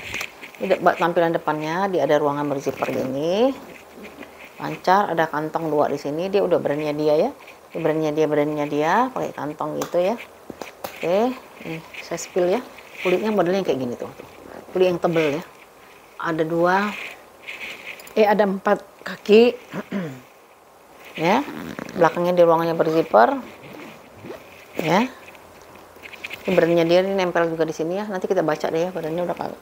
Speaker 1: Ini tampilan depannya, dia ada ruangan berzipper gini, lancar, ada kantong 2 di sini. Dia udah brandnya dia ya, ini brandnya dia pakai kantong gitu ya. Oke, ini saya spill ya, kulitnya modelnya kayak gini tuh, kulit yang tebel ya. Ada 4 kaki ya, belakangnya di ruangannya berzipper ya. Ini brandnya dia, ini nempel juga di sini ya, nanti kita baca deh ya, badannya udah kalau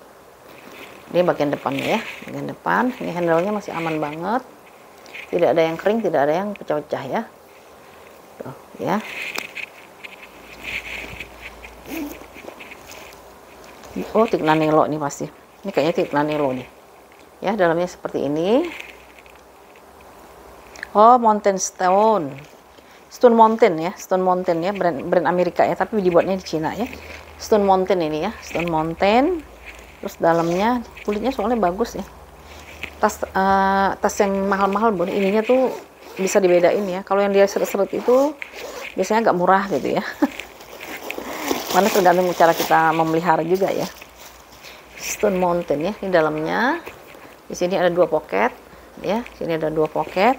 Speaker 1: ini bagian depannya ya, bagian depan. Ini handle-nya masih aman banget, tidak ada yang kering, tidak ada yang pecah-pecah ya. Tuh ya. Oh, Tignanello nih pasti, ini kayaknya Tignanello nih ya. Dalamnya seperti ini. Oh, Mountain Stone Mountain ya, Stone Mountain ya, brand Amerika ya, tapi dibuatnya di Cina ya. Stone Mountain ini ya, Stone Mountain. Terus dalamnya kulitnya soalnya bagus ya. Tas yang mahal-mahal Bun, ininya tuh bisa dibedain ya. Kalau yang dia seret-seret itu biasanya agak murah gitu ya. Mana tergantung cara kita memelihara juga ya. Stone Mountain ya, ini dalamnya. Di sini ada 2 pocket ya, sini ada 2 pocket.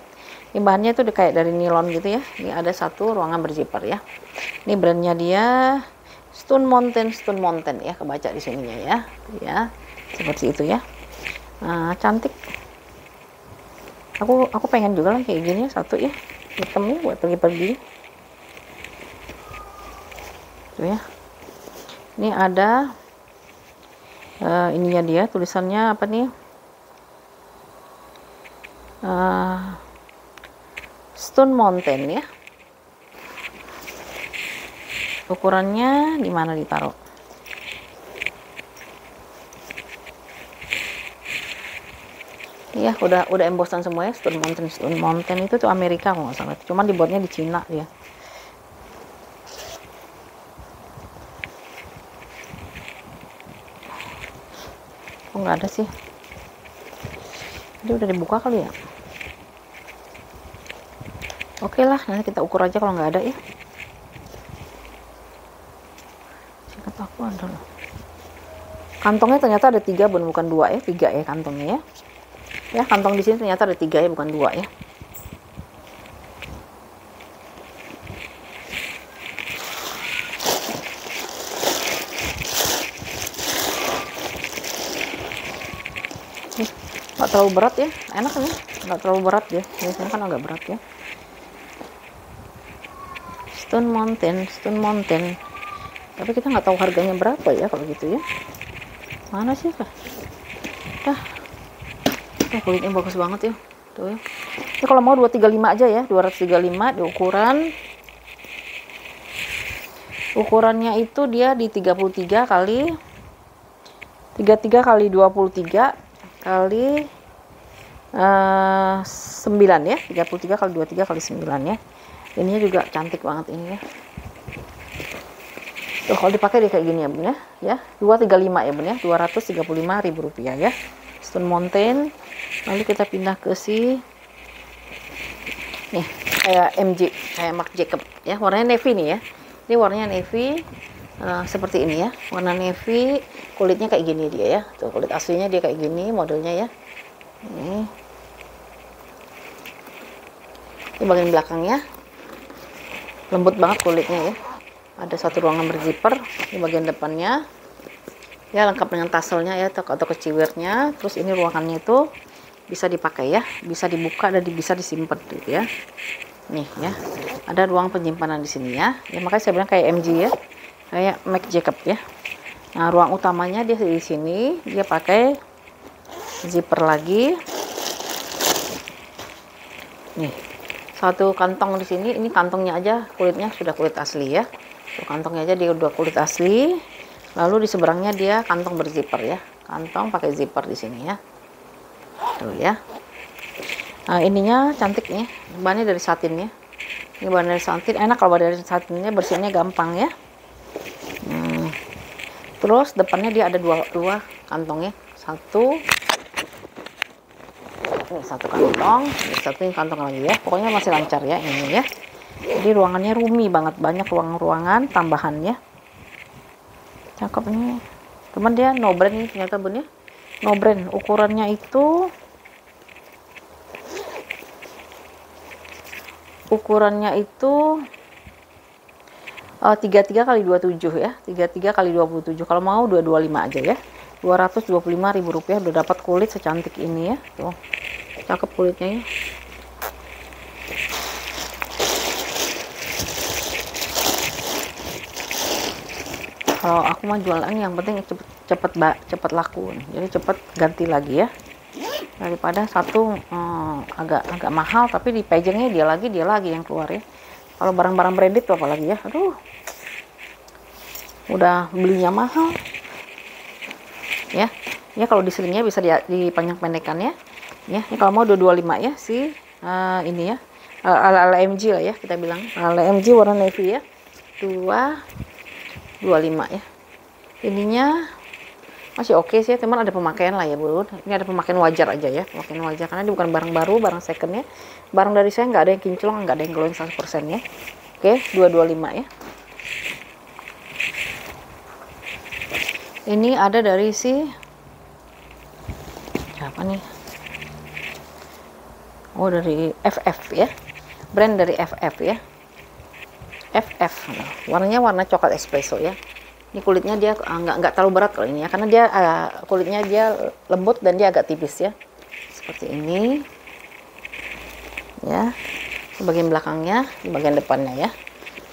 Speaker 1: Ini bahannya itu kayak dari nilon gitu ya. Ini ada 1 ruangan berzipper ya. Ini brandnya dia Stone Mountain ya, kebaca di sininya ya. Ya, seperti itu ya. Nah, cantik. Aku pengen juga lah kayak gini ya, 1 ya. Hitamnya buat pergi-pergi. Tuh ya. Ini ada ininya dia, tulisannya apa nih? Stone Mountain ya. Ukurannya di mana ditaruh? Iya, udah embossan semua ya. Stone Mountain itu tuh Amerika kalau nggak salah. Cuman dibuatnya di Cina dia. Oh, nggak ada sih. Jadi udah dibuka kali ya. Oke lah, nanti kita ukur aja kalau nggak ada ya. Sikat aku ada loh. Kantongnya ternyata ada 3 Bun, bukan 2 ya, 3 ya kantongnya ya. Ya, kantong di sini ternyata ada 3 ya, bukan 2 ya. Nggak terlalu berat ya, enak nih, nggak terlalu berat ya. Biasanya kan agak berat ya. Stone Mountain. Tapi kita nggak tahu harganya berapa ya kalau gitu ya. Mana sih kah? Kulitnya bagus banget ya. Tuh ya. Ini kalau mau 235 aja ya, 235 di ukuran. Ukurannya itu dia di 33 kali 23 kali 23 kali 1 ya, 33 kali 23 kali 9 ya. Ininya juga cantik banget ini ya. Tuh kalau dipakai dia kayak gini ya bun ya, 235 ya bun ya, Rp235.000 ya. Stone Mountain. Lalu kita pindah ke si nih kayak MJ, kayak Marc Jacob ya, warnanya navy nih ya. Ini warnanya navy seperti ini ya, warna navy, kulitnya kayak gini dia ya. Tuh kulit aslinya dia kayak gini modelnya ya. Ini bagian belakangnya lembut banget kulitnya ya. Ada satu ruangan berzipper. Ini bagian depannya ya, lengkap dengan taselnya ya, atau keciwirnya. Terus ini ruangannya itu bisa dipakai ya, bisa dibuka dan bisa disimpan gitu ya. Nih ya, ada ruang penyimpanan di sini ya. Ya makanya saya bilang kayak MG ya, kayak Marc Jacob ya. Nah ruang utamanya dia di sini, dia pakai zipper lagi. Nih satu kantong di sini, ini kantongnya aja kulitnya sudah kulit asli ya. Tuh, kantongnya aja dia udah kulit asli. Lalu di seberangnya dia kantong berzipper ya, kantong pakai zipper di sini ya. Tuh ya. Nah ininya cantik nih, bahannya dari satin ya. Ini bahan dari satin, enak kalau bahan dari satinnya, bersihnya gampang ya. Terus depannya dia ada dua kantong ya, satu kantong, satu kantong lagi ya. Pokoknya masih lancar ya ini ya. Jadi ruangannya roomy banget, banyak ruangan tambahan ya. Cakep ini. Cuman dia no brand nih ternyata bun ya. No brand, ukurannya itu 33 kali 27 ya, 33 kali 27. Kalau mau 225 aja ya. Rp225.000 udah dapat kulit secantik ini ya. Tuh. Cakep kulitnya ya. Kalau aku mah jualan yang penting cepet laku nih. Jadi cepet ganti lagi ya. Daripada satu agak mahal tapi di packagingnya dia lagi yang keluar ya. Kalau barang-barang branded tuh apalagi ya. Aduh. Udah belinya mahal. Ya. Ya kalau di selingnya bisa dipanjang-pendekkan ya. Ya, ini kalau mau 225 ya ini ya. Ala MG lah ya kita bilang. Ala MG warna navy ya. 225 ya. Ininya masih oke sih, teman ada pemakaian lah ya bun. Ini ada pemakaian wajar aja ya, pemakaian wajar karena ini bukan barang baru, barang second ya. Barang dari saya nggak ada yang kinclong, nggak ada yang glowing 100% ya. Oke, 225 ya. Ini ada dari siapa nih? Oh dari FF ya, brand dari FF ya. FF, warnanya warna coklat espresso ya. Ini kulitnya dia nggak terlalu berat kalau ini ya, karena dia kulitnya dia lembut dan dia agak tipis ya, seperti ini ya. Di bagian belakangnya, di bagian depannya ya.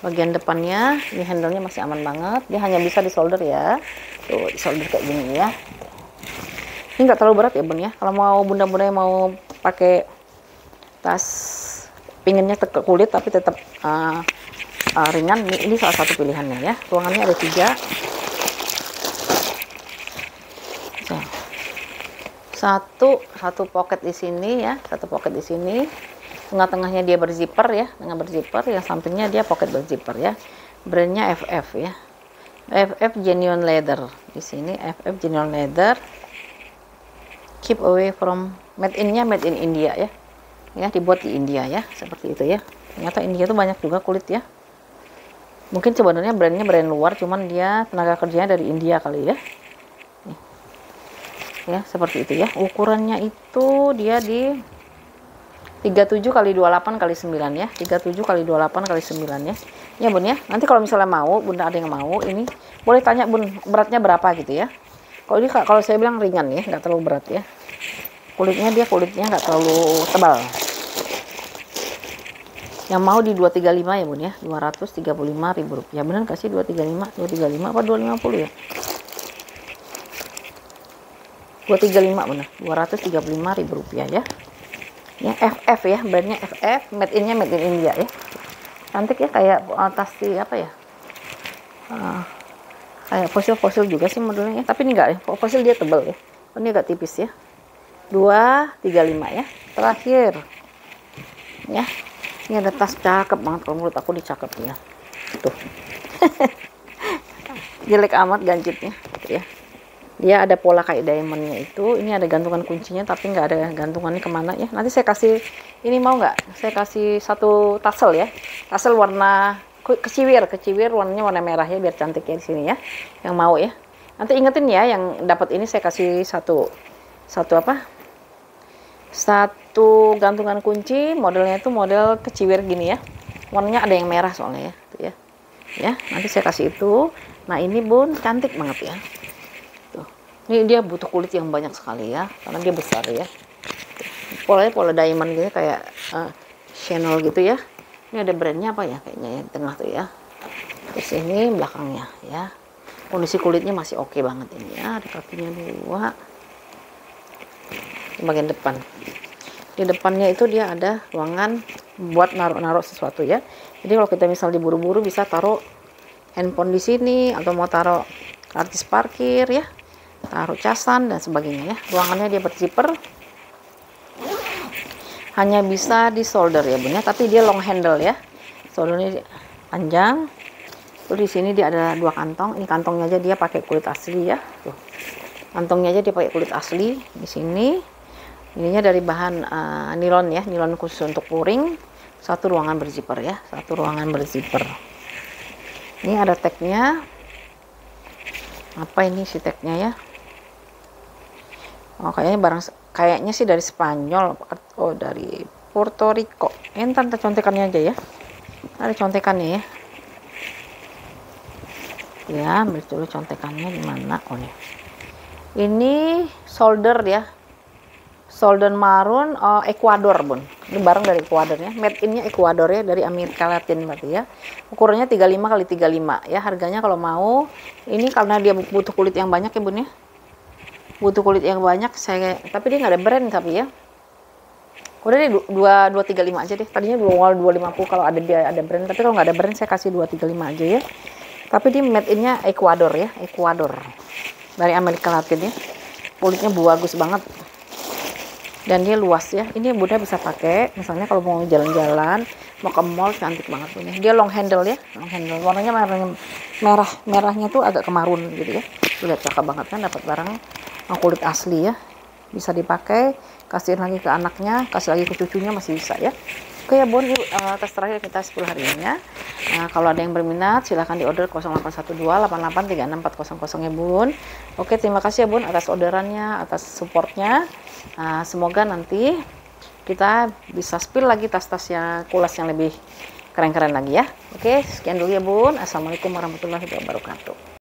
Speaker 1: Bagian depannya ini handle-nya masih aman banget, dia hanya bisa di solder ya. Tuh di solder kayak gini ya. Ini nggak terlalu berat ya bun ya. Kalau mau bunda-bunda yang mau pakai tas pinginnya ke kulit tapi tetap ringan, ini salah satu pilihannya ya. Ruangannya ada 3. Satu pocket di sini ya, satu pocket di sini. Tengah-tengahnya dia berzipper ya, dengan berzipper. Yang sampingnya dia pocket berzipper ya. Brandnya FF ya. FF Genuine Leather. Di sini FF Genuine Leather. Keep away from, made in India ya. Ya, dibuat di India ya, seperti itu ya. Ternyata India tuh banyak juga kulit ya. Mungkin sebenarnya brandnya brand luar, cuman dia tenaga kerjanya dari India kali ya. Nih. Ya, seperti itu ya. Ukurannya itu dia di 37 kali 28 kali 9 ya. 37 kali 28 kali 9 ya. Ya bun ya. Nanti kalau misalnya mau, bunda ada yang mau, ini boleh tanya bun beratnya berapa gitu ya. Kalau saya bilang ringan ya, nggak terlalu berat ya. Kulitnya nggak terlalu tebal. Yang mau di 235 ya bun ya, Rp235.000. Bener kasih 235 apa 250 ya? 235 bener, Rp235.000 ya. Ya FF ya, brandnya FF, made in India ya. Cantik ya, kayak tas apa ya? Kayak fosil juga sih modelnya ya. Tapi ini enggak ya, fosil dia tebal ya. Ini agak tipis ya. 235 ya. Terakhir ya. Ini ada tas cakep banget, kalau menurut aku dicakep ya. Tuh. Jelek amat ganjitnya gitu ya. Dia ada pola kayak diamondnya itu. Ini ada gantungan kuncinya tapi nggak ada gantungannya kemana ya. Nanti saya kasih, ini mau nggak? Saya kasih satu tassel ya. Tassel warna keciwir warnanya warna merah ya, biar cantik ya di sini ya. Yang mau ya. Nanti ingetin ya, yang dapat ini saya kasih satu apa? Satu gantungan kunci, modelnya itu model keciwir gini ya. Warnanya ada yang merah soalnya ya, tuh ya. Ya, nanti saya kasih itu. Nah, ini Bun cantik banget ya. Tuh. Ini dia butuh kulit yang banyak sekali ya, karena dia besar ya. Polanya pola diamond gitu kayak Chanel gitu ya. Ini ada brandnya apa ya kayaknya ya, tengah tuh ya. Terus ini belakangnya ya. Kondisi kulitnya masih oke banget ini ya. Ada kakinya 2. Di bagian depan. Di depannya itu dia ada ruangan buat naruh-naruh sesuatu ya. Jadi kalau kita misal diburu-buru bisa taruh handphone di sini, atau mau taruh karcis parkir ya, taruh casan dan sebagainya ya. Ruangannya dia berzipper. Hanya bisa di solder ya Bun ya, tapi dia long handle ya. Soldernya panjang. Terus di sini dia ada 2 kantong. Ini kantongnya aja dia pakai kulit asli ya. Tuh. Kantongnya aja dia pakai kulit asli di sini. Ininya dari bahan nilon ya, nilon khusus untuk pouring. Satu ruangan berzipper ya, satu ruangan berzipper. Ini ada tagnya. Apa ini si tagnya ya? Oh, kayaknya sih dari Spanyol. Oh, dari Puerto Rico. Ini tante contekannya aja ya. Ada contekannya ya. Ya, ambil dulu contekannya di mana? Oh ya. Ini solder ya. Solder marun Ecuador Bun. Ini barang dari Ecuador ya. Made in-nya Ecuador ya, dari Amerika Latin berarti ya. Ukurannya 35 x 35 ya. Harganya kalau mau ini karena dia butuh kulit yang banyak ya Bun ya. Butuh kulit yang banyak tapi dia nggak ada brand tapi ya. Udah deh 235 aja deh. Tadinya 250 kalau ada brand, tapi kalau nggak ada brand saya kasih 235 aja ya. Tapi dia made in-nya Ecuador ya, Ecuador. Dari Amerika Latin ya. Kulitnya bagus banget. Dan dia luas ya. Ini Bunda bisa pakai misalnya kalau mau jalan-jalan, mau ke mall, cantik banget ini. Dia long handle ya, long handle. Warnanya merahnya tuh agak kemarun gitu ya. Lihat cakep banget kan, dapat barang kulit asli ya. Bisa dipakai, kasihin lagi ke anaknya, kasih lagi ke cucunya masih bisa ya. Oke ya Bun, tes terakhir kita 10 hari ini ya. Kalau ada yang berminat silahkan di order 0812 8836 400 ya Bun. Oke, terima kasih ya Bun atas orderannya, atas supportnya. Semoga nanti kita bisa spill lagi tas-tasnya kulas yang lebih keren-keren lagi ya. Oke, sekian dulu ya Bun. Assalamualaikum warahmatullahi wabarakatuh.